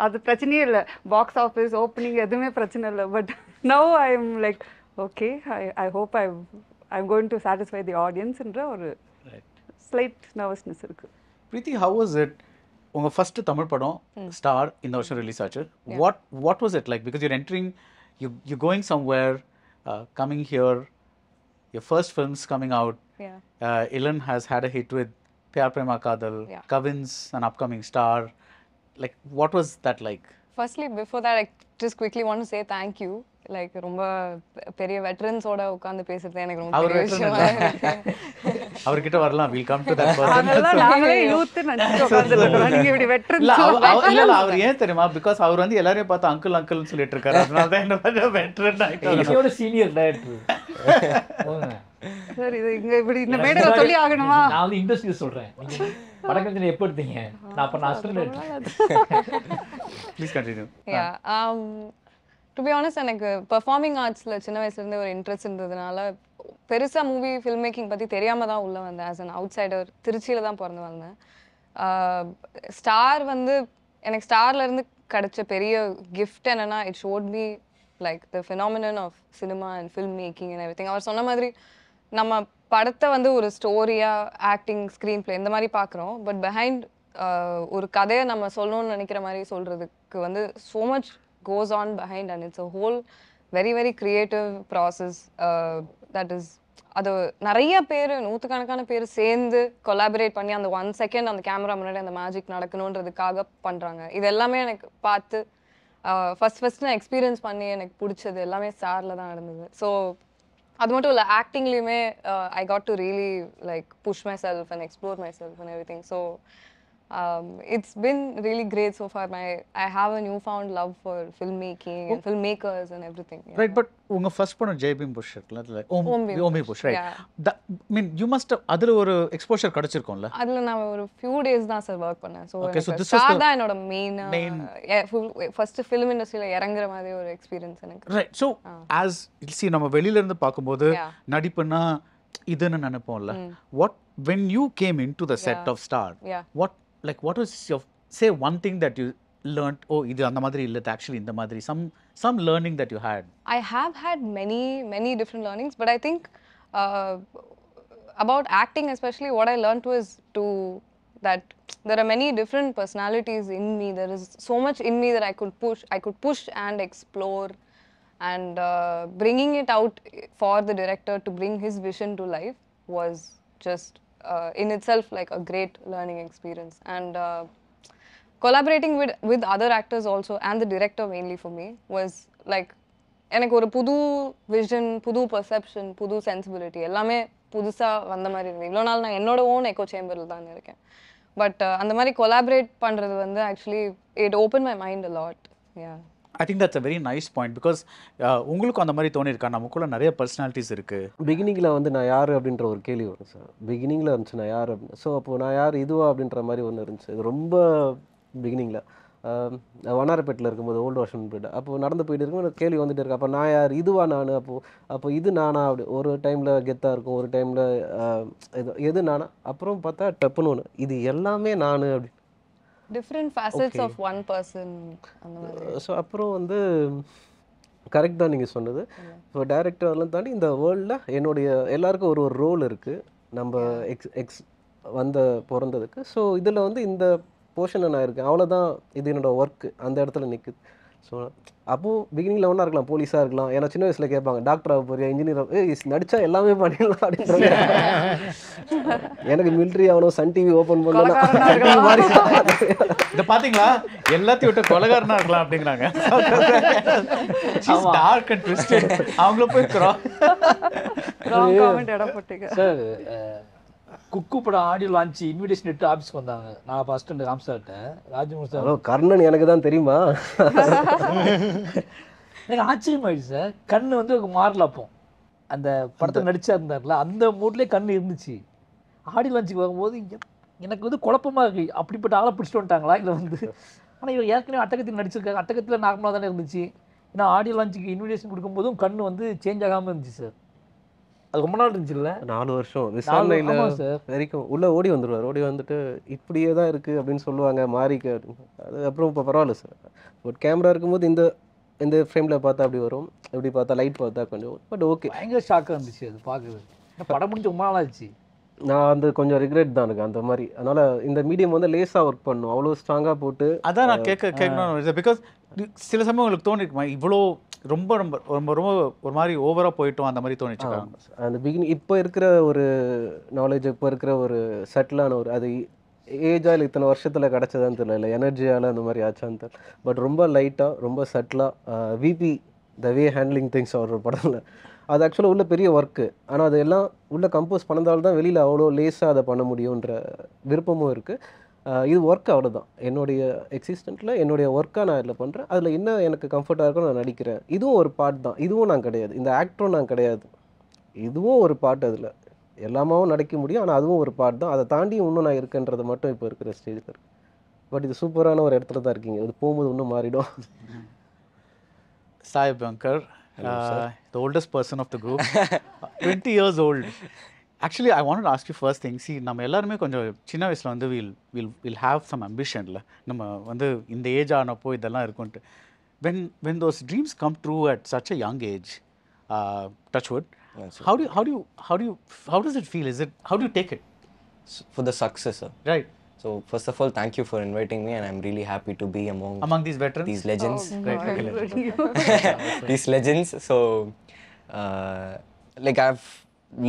அது பிரச்சனையே இல்லை, பாக்ஸ் ஆஃபீஸ் ஓப்பனிங் எதுவுமே பிரச்சனை இல்லை. But now I am like okay I hope I'm going to satisfy the ஆடியன்ஸ்ன்ற ஒரு ஸ்லைட் நர்வஸ்னஸ் இருக்குது. Preethi, how was it? உங்கள் ஃபஸ்ட்டு தமிழ் படம் ஸ்டார் இந்த வருஷம் ரிலீஸ் ஆச்சு. What was it like? Because your entering, you going somewhere, coming here, your first film's coming out. Ilan has had a hit with Pyar Prema Kadal. Kavin's an upcoming star. Like, what was that like? Firstly, before that, I just quickly want to say thank you. Like, ரொம்ப பெரிய வெட்டரன்ஸ் ஓட உட்கார்ந்து பேசுறது எனக்கு ரொம்ப பெரிய விஷயமா இருக்கு. அவர்கிட்ட வரலாம், we'll come to that person. அதெல்லாம் நாங்களே யூத் நினைச்சிட்டு உட்கார்ந்துட்டோம். நீங்க இப்படி வெட்டரன்ஸ் இல்ல அவர் ஏன் தெரியுமா? பிகாஸ் அவர் வந்து எல்லாரையும் பார்த்து அங்கிள் அங்கிள்னு சொல்லிட்டு இருக்காரு. அதனால தான் என்ன பண்ண வெட்டரன் ஆயிட்டாரு. என்னோட சீனியர் டைரக்டர். சார் இது இங்க இப்படி இந்த மேடையில சொல்லி ஆகணுமா? நான் வந்து இண்டஸ்ட்ரி சொல்றேன். நீங்க படக்கஞ்சனை எப்போ எடுத்தீங்க? நான் அப்ப assistant. Please continue. To be honest, எனக்கு பெர்ஃபார்மிங் ஆர்ட்ஸில் சின்ன வயசுலேருந்து ஒரு இன்ட்ரெஸ்ட் இருந்ததுனால பெருசாக மூவி ஃபில்ம் மேக்கிங் பற்றி தெரியாமல் தான் உள்ளே வந்தேன். As an out cider. திருச்சியில் தான் பிறந்து வந்தேன். ஸ்டார் வந்து எனக்கு ஸ்டார்லேருந்து கிடைச்ச பெரிய கிஃப்ட் என்னென்னா, it showed me like the phenomenon of cinema and film making and everything. அவர் சொன்ன மாதிரி நம்ம படத்தை வந்து ஒரு ஸ்டோரியாக ஆக்டிங் ஸ்க்ரீன் ப்ளே இந்த மாதிரி பார்க்குறோம். பட் பிஹைண்ட் ஒரு கதையை நம்ம சொல்லணும்னு நினைக்கிற மாதிரி சொல்கிறதுக்கு வந்து so much goes on behind and it's a whole very very creative process that is. அது நிறைய பேர், நூற்றுக்கணக்கான பேர் சேர்ந்து கொலாபரேட் பண்ணி அந்த 1 செகண்ட் அந்த கேமரா முன்னாடி அந்த மேஜிக் நடக்கணுன்றதுக்காக பண்ணுறாங்க. இது எல்லாமே எனக்கு பார்த்து ஃபஸ்ட் நான் எக்ஸ்பீரியன்ஸ் பண்ணி எனக்கு பிடிச்சது எல்லாமே சாரில் தான் நடந்தது. ஸோ அது மட்டும் இல்லை, ஆக்டிங்லேயுமே I got to really like push myself and explore myself and everything. So it's been really great so far. I have a newfound love for filmmaking and filmmakers and everything. Yeah. Right, but unga first pannam J.B. Bush irukla Omi Bush, right? Yeah. That, I mean, you must have adula oru exposure kadichirukumla. adula na oru few days da sir work panna. So okay, so this was the enoda main first film industry la irangra madri oru experience enakku. Right, so as see nama velila irundhu paakumbodhu nadipanna idunu nanapomla. What when you came into the set of Star, what was your, say one thing that you learned, oh idu andha madri illa, actually indha madri, some learning that you had? I have had many different learnings, but I think about acting especially, what I learned was that there are many different personalities in me. There is so much in me that I could push and explore, and bringing it out for the director to bring his vision to life was just in itself like a great learning experience. And collaborating with other actors also, and the director mainly for me, was like எனக்கு ஒரு புது விஷன், புது பர்செப்ஷன், புது சென்சிபிலிட்டி எல்லாமே புதுசாக வந்த மாதிரி இருந்தது. இவ்வளோ நாள் நான் என்னோட ஓன் எக்கோ சேம்பரில் தான் இருக்கேன். பட் அந்த மாதிரி கொலாபரேட் பண்ணுறது வந்து actually it open my mind a lot. Yeah, I think that's a very nice point, because உங்களுக்கு அந்த மாதிரி தோணிருக்கா, நமக்குள்ள நிறைய பர்சனாலிட்டிஸ் இருக்கு? பிகினிங்கில் வந்து நான் யார் அப்படின்ற ஒரு கேள்வி வரும் சார். பிகினிங்கில் இருந்துச்சு நான் யார் அப்படின்னு. ஸோ அப்போது நான் யார் இதுவா அப்படின்ற மாதிரி ஒன்று இருந்துச்சு. இது ரொம்ப பிகினிங்கில் வண்ணாரப்பேட்டில் இருக்கும்போது ஓல்டு வருஷன் போய்ட்டு அப்போது நடந்து போயிட்டு இருக்கும்போது ஒரு கேள்வி வந்துட்டு இருக்கு. அப்போ நான் யார், இதுவா நான், அப்போ இது நானா அப்படி. ஒரு டைமில் கெத்தாக இருக்கும், ஒரு டைமில் எது நானா. அப்புறம் பார்த்தா டப்புன்னு ஒன்று, இது எல்லாமே நான் அப்படி. Different facets of one person அந்த மாதிரி. ஸோ அப்புறம் வந்து கரெக்ட் தான் நீங்கள் சொன்னது. இப்போ டைரக்டர்லாம் தாண்டி இந்த வேர்ல்டில் என்னுடைய எல்லாருக்கும் ஒரு ரோல் இருக்குது, நம்ம எக்ஸ் பிறந்ததுக்கு. ஸோ இதில் வந்து இந்த போர்ஷனில் நான் இருக்கேன், அவ்வளோதான். இது என்னோடய ஒர்க்கு அந்த இடத்துல நிற்குது. ஸோ அப்போது பிகினிங்கில் ஒன்றா இருக்கலாம், போலீஸாக இருக்கலாம். ஏன்னா சின்ன வயசில் கேட்பாங்க டாக்டராக போறியா, இன்ஜினியர் நடித்தா எல்லாமே பண்ணிடலாம் அப்படின்றது. எனக்கு மிலிட்ரி ஆகணும், சன் டிவி ஓப்பன் பண்ணலாம் மாதிரி. இதை பார்த்தீங்களா, எல்லாத்தையும் விட்டு கொலகாரனா இருக்கலாம் அப்படிங்கிறாங்க. Dark and twisted. அவங்கள போய் ராங் காமெண்ட் இட போட்டீங்க சார். குக்கு படம் ஆடியோ லான்ச் இன்விடேஷன் எடுத்து ஆஃபீஸ்க்கு வந்தாங்க. நான் ஃபர்ஸ்ட் அந்த ராம்சார்ட்ட ராஜ்மோகன் சார், கர்ணன் எனக்கு தான் தெரியுமா. எனக்கு ஆச்சரியமாயிடுச்சு சார். கண்ணு வந்து மாறல. அப்போ அந்த படத்தை நடிச்சா இருந்தார்ல, அந்த மூட்லேயே கண்ணு இருந்துச்சு. ஆடியோ லான்ச்சுக்கு வரும்போது எனக்கு வந்து குழப்பமாக இருக்கு, அப்படிப்பட்ட ஆளை பிடிச்சிட்டு வந்துட்டாங்களா இல்லை வந்து. ஆனால் இவர் ஏற்கனவே அட்டகத்தில் நடிச்சிருக்காரு, அட்டகத்தில் நார்மலாக தானே இருந்துச்சு. ஏன்னா ஆடியோ லான்ச்சுக்கு இன்விடேஷன் கொடுக்கும்போதும் கண்ணு வந்து சேஞ்ச் ஆகாமல் இருந்துச்சு சார். அது ரொம்ப நாள் இருந்துச்சு இல்லை, 4 வருஷம் விசாரணையில் வரைக்கும் உள்ளே ஓடி வந்துடுவார். ஓடி வந்துட்டு இப்படியே தான் இருக்குது அப்படின்னு சொல்லுவாங்க, மாறிக்க அப்படின்னு. அது அப்புறம் இப்போ பரவாயில்ல சார். பட் கேமரா இருக்கும்போது இந்த ஃப்ரேமில் பார்த்தா அப்படி வரும், எப்படி பார்த்தா லைட் பார்த்தா கொஞ்சம். பட் ஓகே, பயங்கர ஷாக்காக இருந்துச்சு அது பார்க்குறது. படம் முடிஞ்சு ரொம்ப நாள் ஆச்சு. நான் வந்து கொஞ்சம் ரிக்ரெட் தான் எனக்கு அந்த மாதிரி. அதனால் இந்த மீடியம் வந்து லேஸாக ஒர்க் பண்ணும், அவ்வளோ ஸ்ட்ராங்காக போட்டு. அதான் நான் கேட்கணும். பிகாஸ் சில சமயம் உங்களுக்கு தோணிருக்குமா, இவ்வளோ ரொம்ப ரொம்ப ரொம்ப ரொம்ப ஒரு மாதிரி ஓவராக போயிட்டோம் அந்த மாதிரி தோணிச்சுக்காங்க? அந்த பிகினிங் இப்போ இருக்கிற ஒரு நாலேஜ், இப்போ இருக்கிற ஒரு செட்டிலான ஒரு, அது ஏஜால் இத்தனை வருஷத்தில் கிடச்சதான்னு தெரியல, இல்லை எனர்ஜியால் அந்த மாதிரி ஆச்சான்னு தெரியல. பட் ரொம்ப லைட்டாக, ரொம்ப சட்டிலாக விபி த வே ஹேண்ட்லிங் திங்ஸ் ஒரு படத்தில் அது ஆக்சுவலாக உள்ள பெரிய ஒர்க்கு. ஆனால் அது எல்லாம் உள்ளே கம்போஸ் பண்ணதால் தான் வெளியில் அவ்வளோ லேஸாக அதை பண்ண முடியுன்ற விருப்பமும் இருக்குது. இது ஒர்க் அவ்வளோதான். என்னுடைய எக்ஸிஸ்டண்ட்டில் என்னுடைய ஒர்க்காக நான் இதில் பண்ணுறேன். அதில் என்ன எனக்கு கம்ஃபர்ட்டாக இருக்கோ நான் நடிக்கிறேன். இதுவும் ஒரு பார்ட் தான். இதுவும் நான் கிடையாது, இந்த ஆக்டரும் நான் கிடையாது. இதுவும் ஒரு பார்ட். அதில் எல்லாமாவும் நடிக்க முடியும், ஆனால் அதுவும் ஒரு பார்ட் தான். அதை தாண்டி இன்னும் நான் இருக்கேன்றது மட்டும் இப்போ இருக்கிற ஸ்டேஜில் இருக்குது. பட் இது சூப்பரான ஒரு இடத்துல தான் இருக்கீங்க. இது போகும்போது இன்னும் மாறிடும். Sai Bankar, the oldest person of the group, 20 years old. Actually, I wanted to ask you first thing. See, நம்ம எல்லாருமே கொஞ்சம் சின்ன வயசில் வந்து we'll have some ambition இல்லை, நம்ம வந்து இந்த ஏஜ் ஆனப்போ இதெல்லாம் இருக்கும்ட்டு. When those dreams come true at such a young age, touch wood, How does it feel? How do you take it? For the success, sir. Right. So first of all, thank you for inviting me, and I'm really happy to be Among these veterans? these legends. Great. These legends. So like I've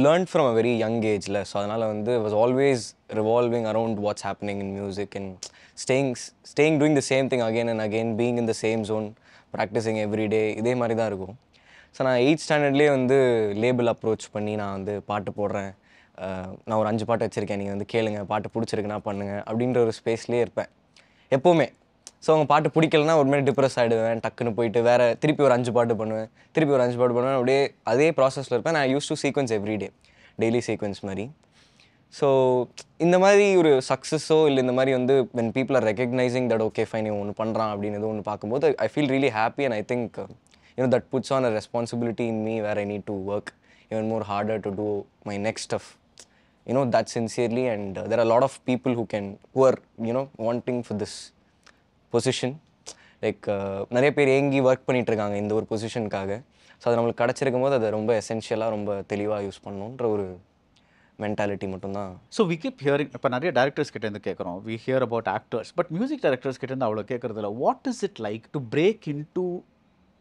learned from a very young age, so அதனால வந்து was always revolving around what's happening in music and staying doing the same thing again and again, being in the same zone, practicing every day. இதே மாதிரி தான் இருக்கும். ஸோ நான் 8th ஸ்டாண்டர்ட்லேயே வந்து லேபிள் அப்ரோச் பண்ணி நான் வந்து பாட்டு போடுறேன், நான் ஒரு 5 பாட்டு வச்சுருக்கேன், நீங்கள் வந்து கேளுங்க, பாட்டு பிடிச்சிருக்குன்னா பண்ணுங்கள் அப்படின்ற ஒரு ஸ்பேஸ்லேயே இருப்பேன் எப்போவுமே. ஸோ அவங்க பாட்டு பிடிக்கலன்னா ஒரு மாதிரி டிப்ரெஸ் ஆகிடுவேன், டக்குன்னு போயிட்டு வேறு திருப்பி ஒரு 5 பாட்டு பண்ணுவேன், திருப்பி ஒரு 5 பாட்டு பண்ணுவேன், அப்படியே அதே ப்ராசஸில் இருப்பேன். நான் use to sequence everyday, daily sequence மாதிரி. ஸோ இந்த மாதிரி ஒரு சக்ஸஸோ இல்லை இந்த மாதிரி வந்து when people are recognizing that okay fine இவன் ஒன்று பண்ணுறான் அப்படின்னு ஏதோ ஒன்று பார்க்கும்போது I feel really happy, and I think that puts on a responsibility in me where I need to work even more harder to do my next stuff, that sincerely. And there are a lot of people who are wanting for this position, like நிறைய பேர் ஏங்கி ஒர்க் பண்ணிட்டு இருக்காங்க இந்த ஒரு பொசிஷனுக்காக. ஸோ அது நம்மளுக்கு கிடச்சிருக்கும் போது அதை ரொம்ப எசென்ஷியலாக ரொம்ப தெளிவாக யூஸ் பண்ணணுன்ற ஒரு மென்டாலிட்டி மட்டும்தான். ஸோ வி கீப் ஹியரிங், இப்போ நிறைய டேரக்டர்ஸ் கிட்டேருந்து கேட்குறோம், we hear about actors, but music directors கிட்டேருந்து அவ்வளோ கேட்குறதில்ல. What is it like to break into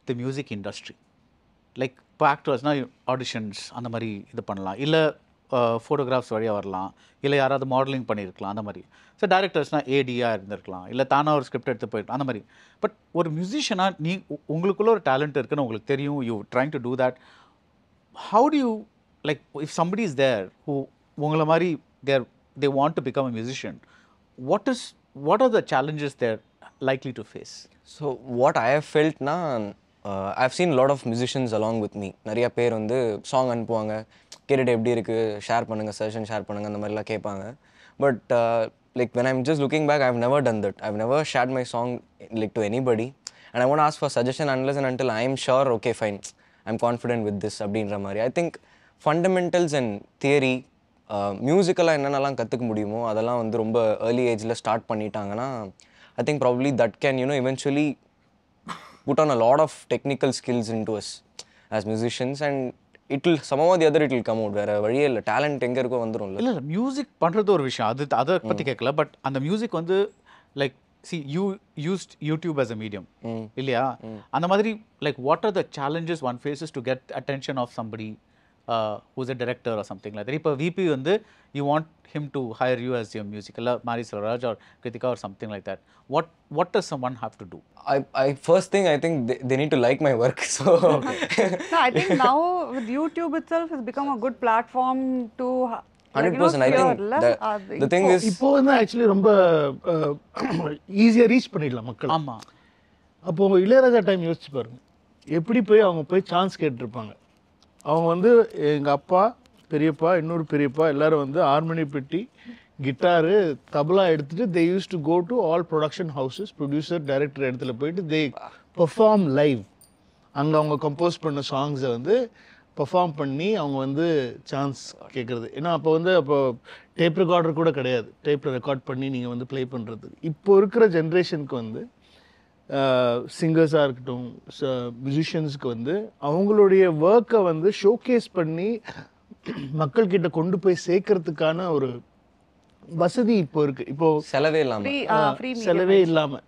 the music industry? Like இப்போ ஆக்டர்ஸ்னால் ஆடிஷன்ஸ் அந்த மாதிரி இது பண்ணலாம், இல்லை ஃபோட்டோகிராஃப்ஸ் வழியாக வரலாம், இல்லை யாராவது மாடலிங் பண்ணியிருக்கலாம் அந்த மாதிரி. ஸோ டேரக்டர்ஸ்னால் ஏடியாக இருந்திருக்கலாம், இல்லை தானாக ஒரு ஸ்கிரிப்ட் எடுத்து போயிருக்கலாம் அந்த மாதிரி. பட் ஒரு மியூசிஷியனாக உங்களுக்குள்ள ஒரு டேலண்ட் இருக்குன்னு உங்களுக்கு தெரியும், you trying to do that. How to you like if somebody is there who ungala mari they want to become a musician, what are the challenges they're likely to face? So what I have felt na I've seen a lot of musicians along with me. Nariya பேர் வந்து சாங் அனுப்புவாங்க, கேட்டுட்டு எப்படி இருக்கு ஷேர் பண்ணுங்க, சஜஷன் ஷேர் பண்ணுங்க அந்த மாதிரிலாம் கேட்பாங்க. But like when I'm just looking back, I've never done that. I've never shared my song like to anybody, and I won't ask for suggestion unless and until I'm sure okay fine I'm confident with this அப்படின்ற மாதிரி. I think fundamentals and theory மியூசிக்கலாக என்னென்னலாம் கற்றுக்க முடியுமோ அதெல்லாம் வந்து ரொம்ப ஏர்லி ஏஜில் ஸ்டார்ட் பண்ணிட்டாங்கன்னா I think probably that can eventually put on a lot of technical skills into us as musicians, and it will somehow or the other it will come out. வேறு வழியே இல்லை, டேலண்ட் எங்கே இருக்கோ வந்துடும். இல்லை மியூசிக் பண்ணுறது ஒரு விஷயம், அதை பற்றி கேட்கல. பட் அந்த மியூசிக் வந்து like you used YouTube as a medium இல்லையா? அந்த மாதிரி like what are the challenges one faces to get attention of somebody who's a director or something like that? இப்போ VP வந்து you want him to hire you as your music, இல்லை Mari Selvaraj or Kritika or something like that. What does someone have to do? I first thing I think they need to like my work. So No, I think now with YouTube itself has become a good platform to 100%. I think the thing is இப்போ வந்து ஆக்சுவலி ரொம்ப ஈஸியாக ரீச் பண்ணிடலாம் மக்கள். ஆமாம். அப்போது இளையராஜா டைம் யோசிச்சு பாருங்க, எப்படி அவங்க போய் சான்ஸ் கேட்டிருப்பாங்க. அவங்க வந்து எங்கள் அப்பா, பெரியப்பா, இன்னொரு பெரியப்பா எல்லாரும் வந்து ஹார்மோனி பெட்டி, கிட்டாரு, தபலா எடுத்துகிட்டு they used to go to all production houses, producer director இடத்துல போயிட்டு they perform live. அங்கே அவங்க கம்போஸ் பண்ண சாங்ஸை வந்து பெர்ஃபார்ம் பண்ணி அவங்க வந்து சான்ஸ் கேட்குறது. ஏன்னா அப்போ டேப் ரெக்கார்டர் கூட கிடையாது, டேப்பில் ரெக்கார்ட் பண்ணி நீங்கள் வந்து ப்ளே பண்ணுறதுக்கு. இப்போ இருக்கிற ஜென்ரேஷனுக்கு வந்து சிங்கர்ஸாக இருக்கட்டும், மியூசிஷியன்ஸுக்கு வந்து அவங்களுடைய ஒர்க்கை வந்து ஷோகேஸ் பண்ணி மக்கள்கிட்ட கொண்டு போய் சேர்க்கறதுக்கான ஒரு வசதி இப்போ இருக்குது. இப்போது செலவே இல்லாமல்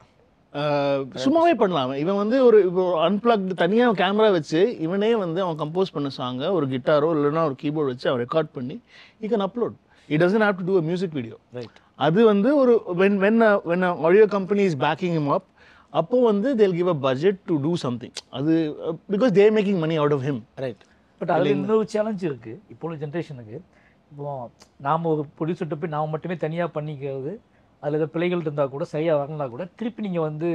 சும்மாவே பண்ணலாம். இவன் வந்து இப்போ அன்பிளக்டு தனியாக கேமரா வச்சு இவனே வந்து அவன் கம்போஸ் பண்ண சாங்கை ஒரு கிட்டாரோ இல்லைன்னா ஒரு கீபோர்டு வச்சு அவன் ரெக்கார்ட் பண்ணி he can upload. He doesn't have to do a music video. Right. அது வந்து ஒரு when a audio company is backing him up, அப்போ வந்து they'll give a budget to do something. அது because they are making money out of him. Right. But அதில் இன்னொரு சேலஞ்ச் இருக்குது இப்போ உள்ள ஜென்ரேஷனுக்கு. இப்போ நாம் ஒரு ப்ரொடியூசர்கிட்ட போய் நாம் மட்டுமே தனியாக பண்ணிக்கிறது, அதில் ஏதோ பிள்ளைகள் இருந்தால் கூட சரியாக வரலாம் கூட திருப்பி நீங்கள் வந்து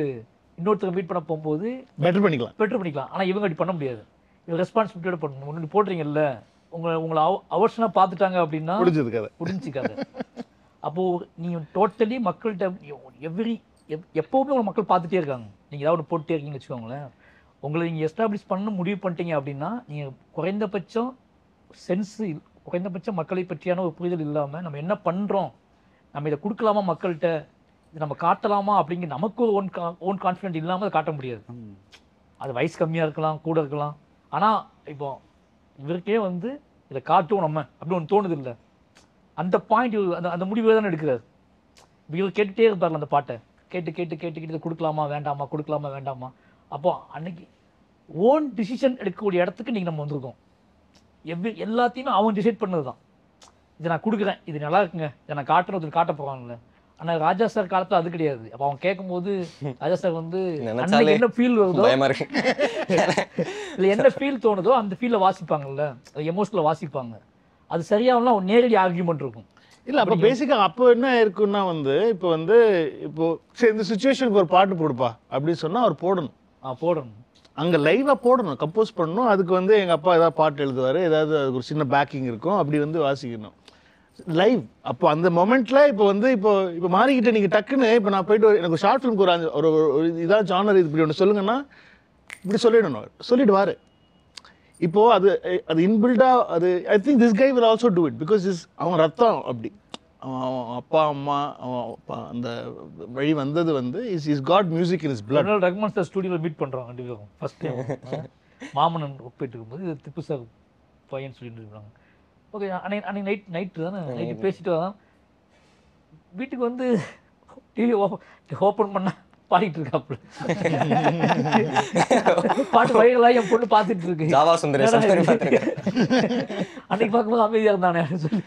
இன்னொருத்தர் மீட் பண்ண போகும்போது பெட்டர் பண்ணிக்கலாம். ஆனால் இவங்க அப்படி பண்ண முடியாது, இவங்க ரெஸ்பான்சிபிலிட்டியோட பண்ணணும். முன்னாடி போடுறீங்கல்ல, உங்களை அவர்ஷனாக பார்த்துட்டாங்க அப்படின்னா புரிஞ்சுக்காது. அப்போது நீங்கள் டோட்டலி மக்கள்கிட்ட எப்போவுமே உங்களை மக்கள் பார்த்துட்டே இருக்காங்க. நீங்கள் ஏதாவது போட்டுட்டே இருக்கீங்கன்னு வச்சுக்கோங்களேன், உங்களை நீங்கள் எஸ்டாப்ளிஷ் பண்ண முடிவு பண்ணிட்டீங்க அப்படின்னா நீங்கள் குறைந்தபட்சம் மக்களை பற்றியான ஒரு புரிதல் இல்லாமல் நம்ம என்ன பண்ணுறோம், நம்ம இதை கொடுக்கலாமா மக்கள்கிட்ட, இதை நம்ம காட்டலாமா அப்படிங்கிற நமக்கு ஒரு ஓன் கான்ஃபிடென்ட் இல்லாமல் அதை காட்ட முடியாது. அது வயசு கம்மியாக இருக்கலாம், கூட இருக்கலாம். ஆனால் இப்போ இவருக்கே வந்து இதை காட்டும் நம்ம அப்படி ஒன்று தோணுது இல்லை, அந்த பாயிண்ட் அந்த அந்த முடிவு தானே எடுக்கிறார். இவர் கேட்டுகிட்டே இருப்பார்ல அந்த பாட்டை, கேட்டு கேட்டு கேட்டு கேட்டு இதை கொடுக்கலாமா வேண்டாமா கொடுக்கலாமா வேண்டாமா. அப்போ அன்னைக்கு ஓன் டிசிஷன் எடுக்கக்கூடிய இடத்துக்கு நீங்கள் நம்ம வந்திருக்கோம். எல்லாத்தையுமே அவன் டிசைட் பண்ணது தான். இதை நான் கொடுக்குறேன், இது நல்லா இருக்குங்க, இதை நான் காட்டுறது காட்ட போகிறாங்கல்ல. ஆனால் ராஜா சார் காலத்தில் அது கிடையாது. அப்போ அவன் கேட்கும்போது ராஜா சார் வந்து அன்னைக்கு என்ன ஃபீல் வருதோ இல்லை என்ன ஃபீல் தோணுதோ அந்த ஃபீலில் வாசிப்பாங்கல்ல, அது எமோஷனில் வாசிப்பாங்க. அது சரியாகலாம் ஒரு நேரடி ஆர்கியூமெண்ட் இருக்கும். இல்லை அப்போ பேசிக்காக அப்போ என்ன இருக்குன்னா வந்து இப்போ சரி இந்த சுச்சுவேஷனுக்கு ஒரு பாட்டு போடுப்பா அப்படின்னு சொன்னால் அவர் போடணும். போடணும், அங்கே லைவாக போடணும், கம்போஸ் பண்ணணும். அதுக்கு வந்து எங்கள் அப்பா ஏதாவது பாட்டு எழுதுவார், ஏதாவது அதுக்கு ஒரு சின்ன பேக்கிங் இருக்கும், அப்படி வந்து வாசிக்கணும் லைவ். அப்போ அந்த மொமெண்ட்டில் இப்போ மாறிக்கிட்ட நீங்கள் டக்குன்னு இப்போ நான் போயிட்டு எனக்கு ஒரு ஷார்ட் ஃபிலிம்க்கு ஒரு இதான் ஜானர் இது இப்படி ஒன்று சொல்லுங்கன்னா இப்படி சொல்லிடுவார். இப்போது அது இன்பில்டாக அது I think this guy will also do it because அவன் ரத்தம் அப்படி அவன் அப்பா அம்மா அவன் அந்த வழி வந்தது வந்து he's got music in his blood. Rahman sir ஸ்டுடியோவில் மீட் பண்ணுறாங்க ரெண்டு பேரும் ஃபர்ஸ்ட் டைம். மாமன்னன் ஒப்பிட்டு இருக்கும்போது இது திப்பு சார் பையன் சொல்லிட்டு இருக்காங்க. ஓகே அன்னைக்கு நைட்டு தானே நைட்டு பேசிட்டு வரான். வீட்டுக்கு வந்து டிவி ஓப்பன் பண்ண பாடிட்டு இருக்காப்புல பாட்டு வயலாக என் பொண்ணு பார்த்துட்டு இருக்கு. அன்னைக்கு பார்க்கும்போது அமைதியாக இருந்தானே சொல்லி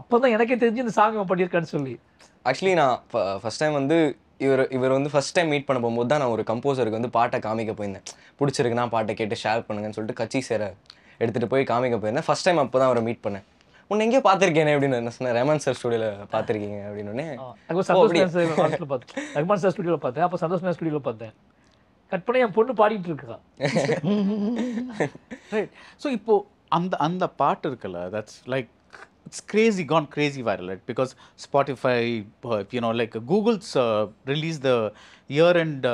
அப்போதான் எனக்கே தெரிஞ்சு இந்த சாங் பண்ணியிருக்கான்னு சொல்லி. ஆக்சுவலி நான் ஃபர்ஸ்ட் டைம் வந்து இவர் வந்து ஃபர்ஸ்ட் டைம் மீட் பண்ண போகும்போது தான் நான் ஒரு கம்போசருக்கு வந்து பாட்டை காமிக்க போயிருந்தேன். பிடிச்சிருக்குன்னா பாட்டை கேட்டு ஷேர் பண்ணுங்கன்னு சொல்லிட்டு கட்சி சேர எடுத்துகிட்டு போய் காமிக்க போயிருந்தேன். ஃபர்ஸ்ட் டைம் அப்போ தான் அவரை மீட் பண்ணேன். உன்னை எங்கேயோ பார்த்துருக்கேனே அப்படின்னு என்ன சொன்னேன். ரஹ்மான் சார் ஸ்டுடியோவில் பார்த்துருக்கீங்க அப்படின்னு. ரஹ்மான் சார் ஸ்டுடியோவில் பார்த்தேன். அப்போ சந்தோஷ் ஸ்டுடியோவில் பார்த்தேன். கட் பண்ணி என் பொண்ணு பாடிட்டு இருக்கா. ரைட். ஸோ இப்போ அந்த பாட்டு இருக்குல்ல, that's like it's gone crazy viral, right? Because Spotify, like Google's released the year-end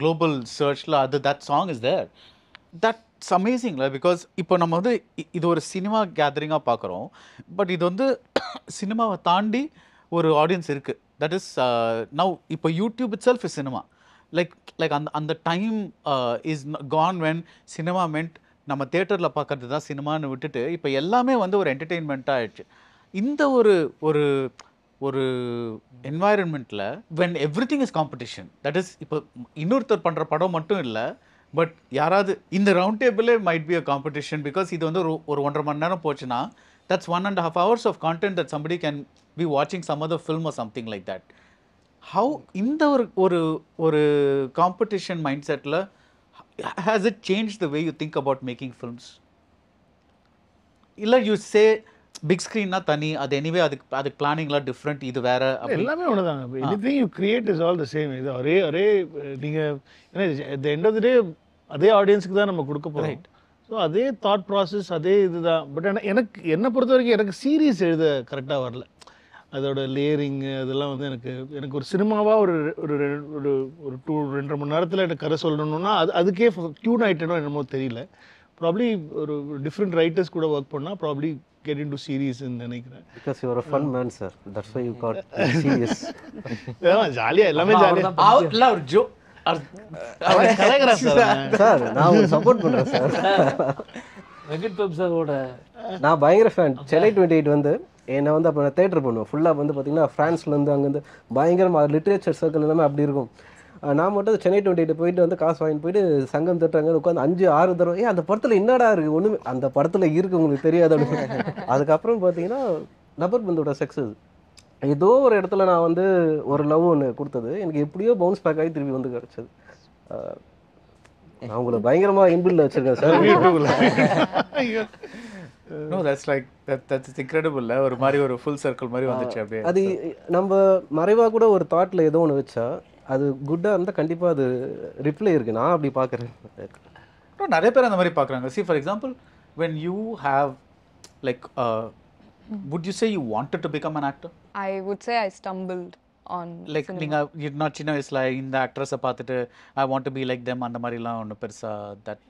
global search la that song is there. That's amazing la, because இப்போ நம்ம வந்து இது ஒரு சினிமா கேதரிங்காக பார்க்குறோம், பட் இது வந்து சினிமாவை தாண்டி ஒரு ஆடியன்ஸ் இருக்குது. தட் இஸ் நவ் இப்போ YouTube itself is cinema. Like அந்த time is gone when cinema meant நம்ம தேட்டரில் பார்க்கறது தான் சினிமான்னு விட்டுட்டு இப்போ எல்லாமே வந்து ஒரு என்டர்டெயின்மெண்ட்டாக ஆயிடுச்சு. இந்த ஒரு ஒரு ஒரு என்வாயரன்மெண்ட்டில் when everything is competition, that is இப்போ இன்னொருத்தர் பண்ணுற படம் மட்டும் இல்லை, பட் யாராவது இந்த ரவுண்ட் டேபிளே might be a competition. Because இது வந்து ஒரு 1.5 மணி நேரம் போச்சுன்னா that's 1.5 hours of content that somebody can be watching some other film or something like that. How இந்த ஒரு competition mind settle has it changed the way you think about making films? Illa you say big screen na tani adu anyway adu planning la different idu vera எல்லாமே ஒண்ணுதாங்க. anything you create is all the same. இது ஒரே நீங்க at the end of the day அதே ஆடியன்ஸ்க்கு தான் நம்ம கொடுக்க போறோம். ஸோ அதே தாட் ப்ராசஸ் அதே இதுதான். பட் எனக்கு என்னை பொறுத்த வரைக்கும் எனக்கு சீரீஸ் எழுத கரெக்டாக வரல. அதோட லேயரிங்கு அதெல்லாம் வந்து எனக்கு ஒரு சினிமாவாக ஒரு ஒரு ஒரு ஒரு 2-2.5 மணி நேரத்தில் எனக்கு கதை சொல்லணும்னா அதுக்கே டியூன் ஆகிட்டனோ என்னமோ தெரியல. ப்ராப்ளி ஒரு டிஃப்ரெண்ட் ரைட்டர்ஸ் கூட ஒர்க் பண்ணால் ப்ராப்ளி get into series ன்னு நினைக்கிறேன். Because you are a fun man, sir. That's why you got serious. ஜாலியாக எல்லாமே ஜாலியாக இல்லை ஒரு ஜோ கலைக்கிறேன் சார். நான் ஒரு சப்போர்ட் பண்ணுறேன் சார். வெங்கட் பிரபு சாரோட நான் பயங்கர ஃபேன். சென்னை 28 வந்து என்னை வந்து அப்போ நான் தேட்டர் பண்ணுவேன். ஃபுல்லாக வந்து பார்த்தீங்கன்னா ஃப்ரான்ஸ்லேருந்து அங்கேருந்து பயங்கரமாக லிட்ரேச்சர் சர்க்கிள் எல்லாமே அப்படி இருக்கும். நான் மட்டும் சென்னை 28 போயிட்டு வந்து காசு வாங்கிட்டு போயிட்டு சங்கம் தட்டுறாங்க உட்காந்து 5-6 தடவை அந்த படத்தில் என்னடா இருக்குது ஒன்றுமே அந்த படத்தில் இருக்குது உங்களுக்கு தெரியாது அப்படின்னு. அதுக்கப்புறம் பார்த்தீங்கன்னா நபர் பந்தோட சக்ஸஸ் ஏதோ ஒரு இடத்துல நான் வந்து ஒரு லவ் ஒன்று கொடுத்தது எனக்கு எப்படியோ பவுன்ஸ் பேக் ஆகி திருப்பி வந்து கிடச்சது. நான் உங்களை பயங்கரமாக இன்பில்ல வச்சுருக்கேன் சார். No, that's incredible. ஒரு மாதிரி ஒரு ஃபுல் சர்க்கிள் மாதிரி வந்துச்சு அப்படியே. அது நம்ம மறைவாக கூட ஒரு தாட்டில் ஏதோ ஒன்று வச்சா அது குட்டாக இருந்தால் கண்டிப்பாக அது ரிப்ளை இருக்குது. நான் அப்படி பார்க்குறேன். நிறைய பேர் அந்த மாதிரி பார்க்குறாங்க. See, for example, when you have like would you say you wanted to become an actor? I would say I stumbled on like cinema. நீங்க not சின்ன வயசுல இந்த ஆக்ட்ரஸை பார்த்துட்டு I want to be like them அந்த மாதிரிலாம் ஒன்று பெருசா that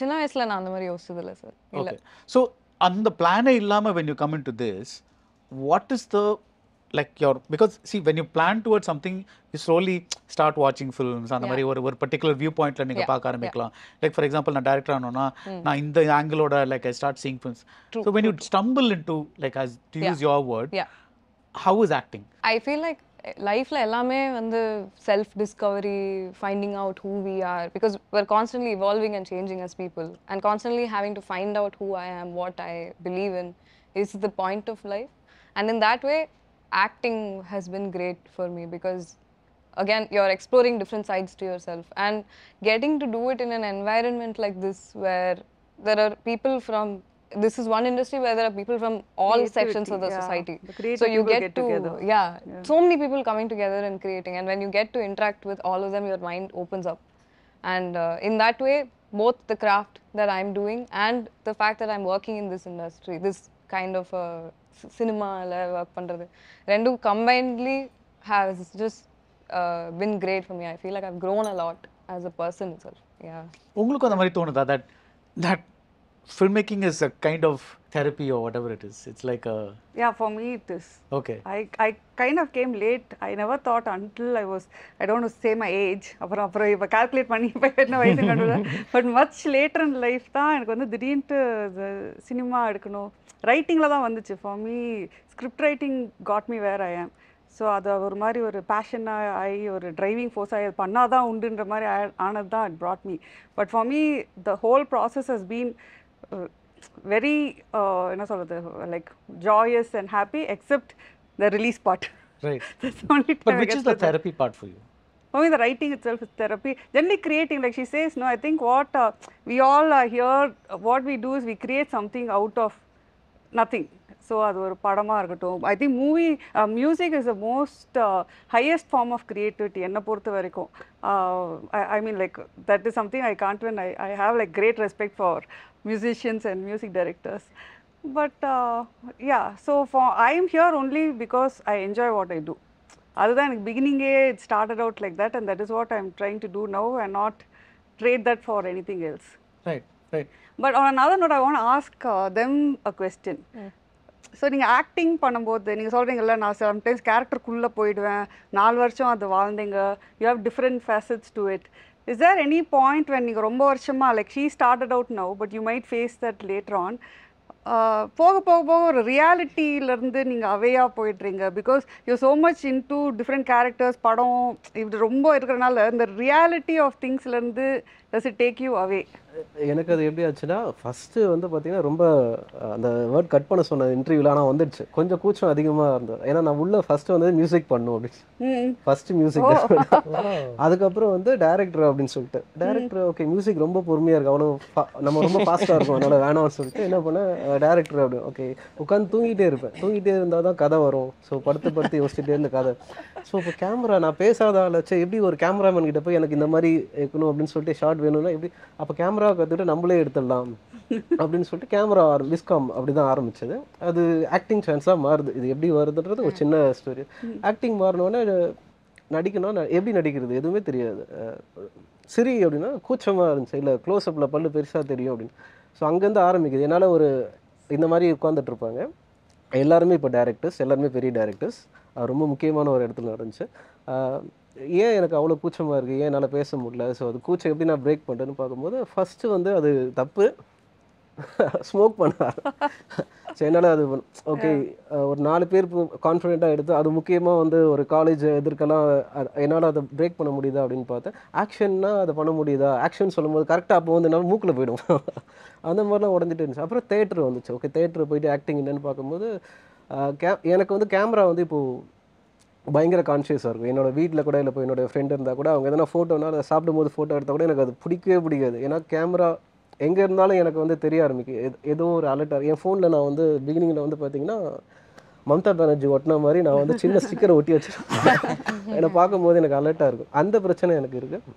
சின்ன வயசுல நான் அந்த மாதிரி யோசிச்சதில்லை சார். இல்லை. So அந்த பிளானே இல்லாமல் when you come into this, what is the like your, because see when you plan towards something you slowly start watching films அந்த மாதிரி ஒரு particular viewpointல நீங்க பார்க்க ஆரம்பிக்கலாம். Like for example நான் டைரக்டர் ஆனோம்னா நான் இந்த ஆங்கிளோட like I start seeing films. So when you stumble into, like, as to use your word, how is acting? I feel like லைஃப்ல எல்லாமே வந்து self discovery, finding out who we are, because we're constantly evolving and changing as people and constantly having to find out who I am, what I believe in is the point of life. And in that way acting has been great for me, because again you're exploring different sides to yourself and getting to do it in an environment like this where there are people from, this is one industry where there are people from all sections of the society, so you get to so many people coming together and creating, and when you get to interact with all of them your mind opens up. And in that way both the craft that I'm doing and the fact that I'm working in this industry, this kind of cinema la work pandrathu, rendu combinedly has just been great for me. I feel like I've grown a lot as a person itself. உங்களுக்கு அந்த மாதிரி தோணுதா that filmmaking is a kind of therapy or whatever it is? It's like a... Yeah, for me it is. Okay. I kind of came late. I never thought until I was, I don't want to say my age, அப்புறம் இப்போ calculate பண்ணி இப்போ என்ன வயசு கண்டுதான், but much later in life தான் எனக்கு வந்து திடீர்னு சினிமா எடுக்கணும், ரைட்டிங்கில் தான் வந்துச்சு. For me script writing got me where I am. So அது ஒரு மாதிரி ஒரு பேஷனாக ஆகி ஒரு டிரைவிங் ஃபோர்ஸ் ஆகி அது பண்ணாதான் உண்டுன்ற மாதிரி ஆனது தான் it brought me. But for me the whole process has been very என்ன சொல்கிறது, like joyous and happy except the release part. Right. That's the only time. But which is the therapy part for you? For me the writing itself is therapy. Generally creating, like she says, no, I think what we all are here, what we do is we create something out of nothing. So அது ஒரு படமாக இருக்கட்டும், I think movie music is the most highest form of creativity என்னை பொறுத்த வரைக்கும். I mean like that is something I can't when I have like great respect for musicians and music directors. But so I am here only because I enjoy what I do. அதுதான் எனக்கு பிகினிங்கே it started out like that, and that is what I am trying to two now and not trade that for anything else. Right, right. But on another note, I want to ask them a question. So நீங்கள் ஆக்டிங் பண்ணும்போது நீங்கள் சொல்கிறீங்கல்ல, நான் சம்டைம்ஸ் கேரக்டருக்குள்ளே போயிடுவேன், 4 வருஷம் அது வாழ்ந்தீங்க, you have different facets to it. Is there any point when நீங்கள் ரொம்ப வருஷமாக, like she started out now but you might face that later on, போக போக போக ஒரு ரியாலிட்டியிலேருந்து நீங்கள் அவேயாக போயிடுறீங்க, because you so much into different characters, படம் இப்படி ரொம்ப இருக்கிறனால இந்த ரியாலிட்டி ஆஃப் திங்ஸ்லேருந்து does it take you away? எனக்கு அது எப்படி ஆச்சுன்னா, ஃபஸ்ட்டு வந்து பார்த்தீங்கன்னா ரொம்ப அந்த வேர்ட் கட் பண்ண சொன்ன இன்டர்வியூவில் ஆனால் வந்துடுச்சு, கொஞ்சம் கூச்சம் அதிகமாக இருந்தது. ஏன்னா நான் உள்ள ஃபஸ்ட்டு வந்து மியூசிக் பண்ணும் அப்படின்னு, ஃபஸ்ட்டு மியூசிக், அதுக்கப்புறம் வந்து டேரக்டர் அப்படின்னு சொல்லிட்டு, டேரக்டர் ஓகே மியூசிக் ரொம்ப பொறுமையாக இருக்குது, அவ்வளோ நம்ம ரொம்ப ஃபாஸ்ட்டாக இருக்கும், அதனால் வேணாம்னு சொல்லிட்டு என்ன பண்ணேன், டேரக்டர் அப்படி ஓகே உட்காந்து தூங்கிட்டே இருப்பேன், தூங்கிட்டே இருந்தால் தான் கதை வரும். ஸோ படுத்து யோசிச்சுட்டே இருந்த கதை. ஸோ இப்போ கேமரா நான் பேசாத ஆளாச்சு, எப்படி ஒரு கேமராமேன் கிட்ட போய் எனக்கு இந்த மாதிரி இருக்கணும் அப்படின்னு சொல்லிட்டு ஷார்ட் வேணும்னா எப்படி, அப்போ கேமரா கற்றுட்டு நம்மளே எடுத்துடலாம் அப்படின்னு சொல்லிட்டு கேமரா விஸ்காம் அப்படி தான் ஆரம்பிச்சது. அது ஆக்டிங் சான்ஸாக மாறுது. இது எப்படி வருதுன்றது ஒரு சின்ன ஸ்டோரி. ஆக்டிங் மாறினோடனே நடிக்கணும், எப்படி நடிக்கிறது எதுவுமே தெரியாது. சரி அப்படின்னா கூச்சமாக இருந்துச்சு, இல்லை க்ளோஸ்அப்பில் பல்லு பெருசாக தெரியும் அப்படின்னு. ஸோ அங்கேருந்து ஆரம்பிக்குது. என்னால் ஒரு இந்த மாதிரி உட்காந்துட்டு இருப்பாங்க எல்லாருமே, இப்போ டேரக்டர்ஸ் எல்லாருமே பெரிய டேரக்டர்ஸ், ரொம்ப முக்கியமான ஒரு இடத்துல நடந்துச்சு. ஏன் எனக்கு அவ்வளோ கூச்சமாக இருக்குது, ஏன் என்னால் பேச முடியல, ஸோ அது கூச்சம் எப்படி நான் பிரேக் பண்ணுறேன்னு பார்க்கும்போது ஃபஸ்ட்டு வந்து அது தப்பு, ஸ்மோக் பண்ணார். ஸோ என்னால் அது ஓகே ஒரு 4 பேர் கான்ஃபிடென்ட்டாக எடுத்து, அது முக்கியமாக வந்து ஒரு காலேஜ் எதிர்க்கெல்லாம் என்னால் அதை பிரேக் பண்ண முடியுதா அப்படின்னு பார்த்தேன். ஆக்ஷன்னா அதை பண்ண முடியுதா, ஆக்ஷன் சொல்லும்போது கரெக்டாக அப்போ வந்து என்னால் மூக்கில் போய்டும், அந்த மாதிரிலாம் உடஞ்சிட்டு இருந்துச்சு. அப்புறம் தேட்டர் வந்துச்சு. ஓகே தேட்டர் போயிட்டு ஆக்டிங் என்னென்னு பார்க்கும்போது எனக்கு வந்து கேமரா வந்து இப்போது பயங்கர கான்ஷியஸாக இருக்கும். என்னோடய வீட்டில் கூட, இல்லை இப்போ என்னோடய ஃப்ரெண்ட் இருந்தால் கூட, அவங்க எதனா ஃபோட்டோனா அதை சாப்பிடும்போது ஃபோட்டோ எடுத்தால் கூட எனக்கு அது பிடிக்கவே பிடிக்காது. ஏன்னா கேமரா எங்கே இருந்தாலும் எனக்கு வந்து தெரிய ஆரம்பிக்கும், ஏதோ ஒரு அலர்ட்டாக. என் ஃபோனில் நான் வந்து பிகினிங்கில் வந்து பார்த்தீங்கன்னா மம்தா பானர்ஜி ஒட்டின மாதிரி நான் வந்து சின்ன ஸ்டிக்கரை ஒட்டி வச்சுருப்பேன். என்னை பார்க்கும்போது எனக்கு அலர்ட்டாக இருக்கும். அந்த பிரச்சனை எனக்கு இருக்குது.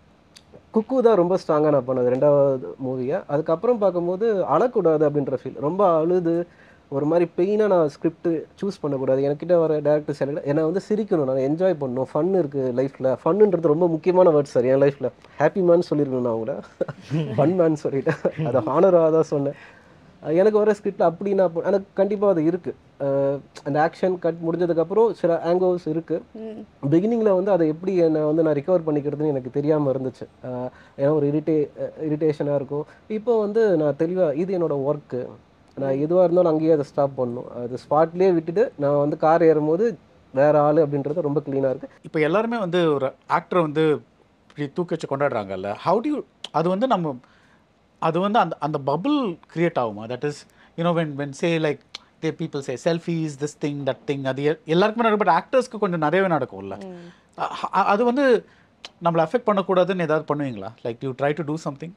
குக்கு தான் ரொம்ப ஸ்ட்ராங்காக நான் பண்ணது 2வது மூவியை. அதுக்கப்புறம் பார்க்கும்போது அழக்கூடாது அப்படின்ற ஃபீல், ரொம்ப அழுது ஒரு மாதிரி பெயினாக நான் ஸ்கிரிப்ட் சூஸ் பண்ணக்கூடாது. என்கிட்ட வர டேரக்டர்ஸ் என்னை வந்து சிரிக்கணும், நான் என்ஜாய் பண்ணணும், ஃபன் இருக்குது லைஃப்பில். ஃபன்னுன்றது ரொம்ப முக்கியமான வேர்ட் சார் என் லைஃப்பில். ஹாப்பி மேன் சொல்லியிருக்கணும் நான் அவங்கள, ஃபன் மேன் சொல்லிவிட்டேன், அதை ஹானராக தான் சொன்னேன். எனக்கு வர ஸ்கிரிப்டில் அப்படின்னா எனக்கு கண்டிப்பாக அது இருக்குது. அந்த ஆக்ஷன் கட் முடிஞ்சதுக்கப்புறம் சில ஆங்கோஸ் இருக்குது. பிகினிங்கில் வந்து அதை எப்படி என்னை வந்து நான் ரிகவர் பண்ணிக்கிறதுன்னு எனக்கு தெரியாமல் இருந்துச்சு. ஏன்னா ஒரு இரிட்டேஷனாக இருக்கும். இப்போ வந்து நான் தெளிவாக இது என்னோடய ஒர்க்கு, நான் எதுவாக இருந்தாலும் அங்கேயே அதை ஸ்டாப் பண்ணணும். அது ஸ்பாட்லேயே விட்டுட்டு நான் வந்து கார் ஏறும்போது வேறு ஆள் அப்படின்றது ரொம்ப க்ளீனாக இருக்குது. இப்போ எல்லாருமே வந்து ஒரு ஆக்டரை வந்து இப்படி தூக்கி வச்சு கொண்டாடுறாங்கல்ல, ஹவு டு யூ அது வந்து நம்ம அது வந்து அந்த அந்த பபுள் கிரியேட் ஆகுமா? That is you know when say like they people say selfies this thing that thing, அது எல்லாருக்குமே நடக்கும். பட் ஆக்டர்ஸ்க்கு கொஞ்சம் நிறையவே நடக்கும்ல. அது வந்து நம்மளை அஃபெக்ட் பண்ணக்கூடாதுன்னு ஏதாவது பண்ணுவீங்களா? Like you try to do something.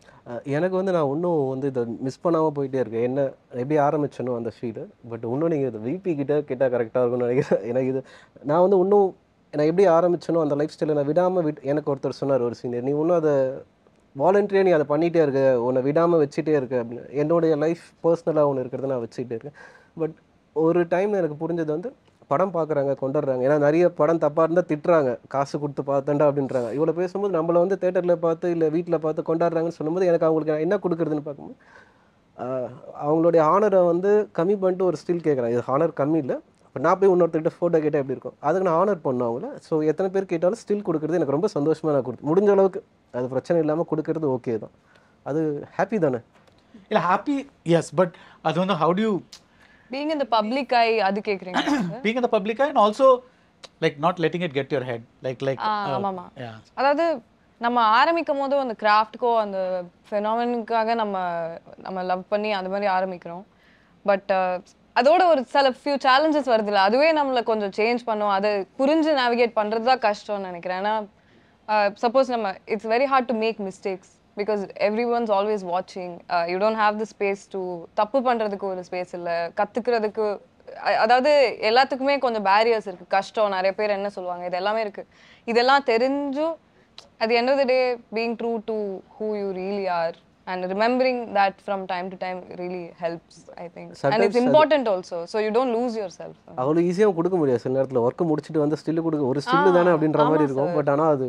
எனக்கு வந்து நான் இன்னும் வந்து இதை மிஸ் பண்ணாமல் போயிட்டே இருக்கேன். என்ன எப்படி ஆரம்பிச்சனோ அந்த ஃபீல்டு, பட் இன்னும் நீங்கள் இது விபி கிட்டே கேட்டால் கரெக்டாக இருக்கும்னு நினைக்கிறேன். எனக்கு இது நான் வந்து இன்னும் நான் எப்படி ஆரம்பிச்சனோ அந்த லைஃப் ஸ்டைலை நான் விடாமல் எனக்கு ஒருத்தர் சொன்னார், ஒரு சீனியர், நீ இன்னும் அதை வாலண்டரியாக நீ அதை பண்ணிகிட்டே இருக்க, உன்னை விடாமல் வச்சுட்டே இருக்க அப்படின்னு. என்னுடைய லைஃப் பர்சனலாக ஒன்று இருக்கிறத நான் வச்சுக்கிட்டே இருக்கேன். பட் ஒரு டைமில் எனக்கு புரிஞ்சது வந்து படம் பார்க்குறாங்க கொண்டாடுறாங்க. ஏன்னா நிறைய படம் தப்பாக இருந்தால் திட்டுறாங்க, காசு கொடுத்து பார்த்தேன்டா அப்படின்றாங்க. இவ்வளோ பேசும்போது நம்மளை வந்து தேட்டரில் பார்த்து இல்லை வீட்டில் பார்த்து கொண்டாடுறாங்கன்னு சொல்லும்போது எனக்கு அவங்களுக்கு நான் என்ன கொடுக்குறதுன்னு பார்க்கும்போது அவங்களுடைய ஹானரை வந்து கம்மி பண்ணிட்டு ஒரு ஸ்டில் கேட்குறாங்க. இது ஹானர் கம்மி இல்லை, இப்போ நான் போய் இன்னொருத்தர்கிட்ட ஃபோட்டோ கேட்டால் எப்படி இருக்கும், அதுக்கு நான் ஆனர் பண்ணேன் அவங்கள. ஸோ எத்தனை பேர் கேட்டாலும் ஸ்டில் கொடுக்குறது எனக்கு ரொம்ப சந்தோஷமாக நான் கொடுத்து முடிஞ்ச அளவுக்கு அது பிரச்சனை இல்லாமல் கொடுக்கறது ஓகே தான். அது ஹாப்பி தானே? இல்லை ஹாப்பி எஸ், பட் அது வந்து how to you being in the public I அது கேக்குறீங்க? Being in the public I and also like not letting it get your head like ஆமாமா. அதாவது நம்ம ஆரம்பிக்கும் போது அந்த கிராஃப்ட்க்கோ அந்த ஃபெனாமெனுக்காக நம்ம லவ் பண்ணி அந்த மாதிரி ஆரம்பிக்கிறோம். பட் அதோட ஒரு சில ஃபியூ சேலஞ்சஸ் வருதுல்ல, அதுவே நம்மளை கொஞ்சம் சேஞ்ச் பண்ணும். அதை புரிஞ்சு நேவிகேட் பண்ணுறது தான் கஷ்டம்னு நினைக்கிறேன். ஏன்னா சப்போஸ் நம்ம it's very hard to make mistakes because everyone's always வாட்சிங். You don't have the space to தப்பு பண்ணுறதுக்கு ஒரு ஸ்பேஸ் இல்லை, கற்றுக்கிறதுக்கு. அதாவது எல்லாத்துக்குமே கொஞ்சம் பேரியர்ஸ் இருக்குது, கஷ்டம், நிறைய பேர் என்ன சொல்லுவாங்க, இது எல்லாமே இருக்குது. இதெல்லாம் தெரிஞ்சும் at the end of the day being true to who you really are and remembering that from time to time really helps, I think. And it's important also, so you don't lose yourself. அவ்வளோ ஈஸியாக கொடுக்க முடியாது. சில நேரத்தில் ஒர்க்கு முடிச்சுட்டு வந்து ஸ்டில்லு கொடுக்க ஒரு ஸ்டில்லு தானே அப்படின்ற மாதிரி இருக்கும். பட் ஆனால் அது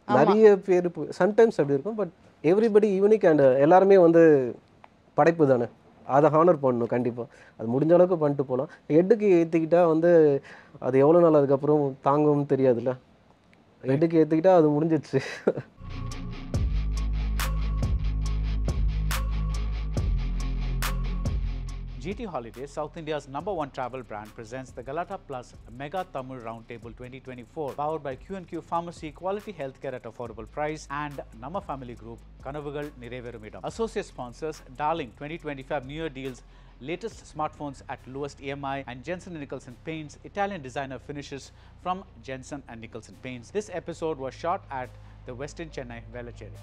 நிறைய பேர் சம்டைம்ஸ் அப்படி இருக்கும். பட் எவ்ரிபடி யூனிக் அண்ட் எல்லாருமே வந்து படைப்பு தானே, அதை ஹானர் பண்ணணும் கண்டிப்பாக. அது முடிஞ்ச அளவுக்கு பண்ணிட்டு போகலாம். ஹெட்டுக்கு ஏற்றிக்கிட்டா வந்து அது எவ்வளோ நாள் அதுக்கப்புறம் தாங்கும்னு தெரியாதுல்ல. ஹெட்டுக்கு ஏற்றிக்கிட்டா அது முடிஞ்சிடுச்சு. GT Holidays, South India's #1 travel brand, presents the Galata Plus Mega Tamil Roundtable 2024, powered by Q&Q Pharmacy, quality healthcare at affordable price, and Nama Family Group, Kanavugal Nireverumidam. Associate sponsors, Darling 2025 New Year deals, latest smartphones at lowest EMI, and Jensen & Nicholson Paints, Italian designer finishes from Jensen & Nicholson Paints. This episode was shot at the Westin Chennai, Velachery.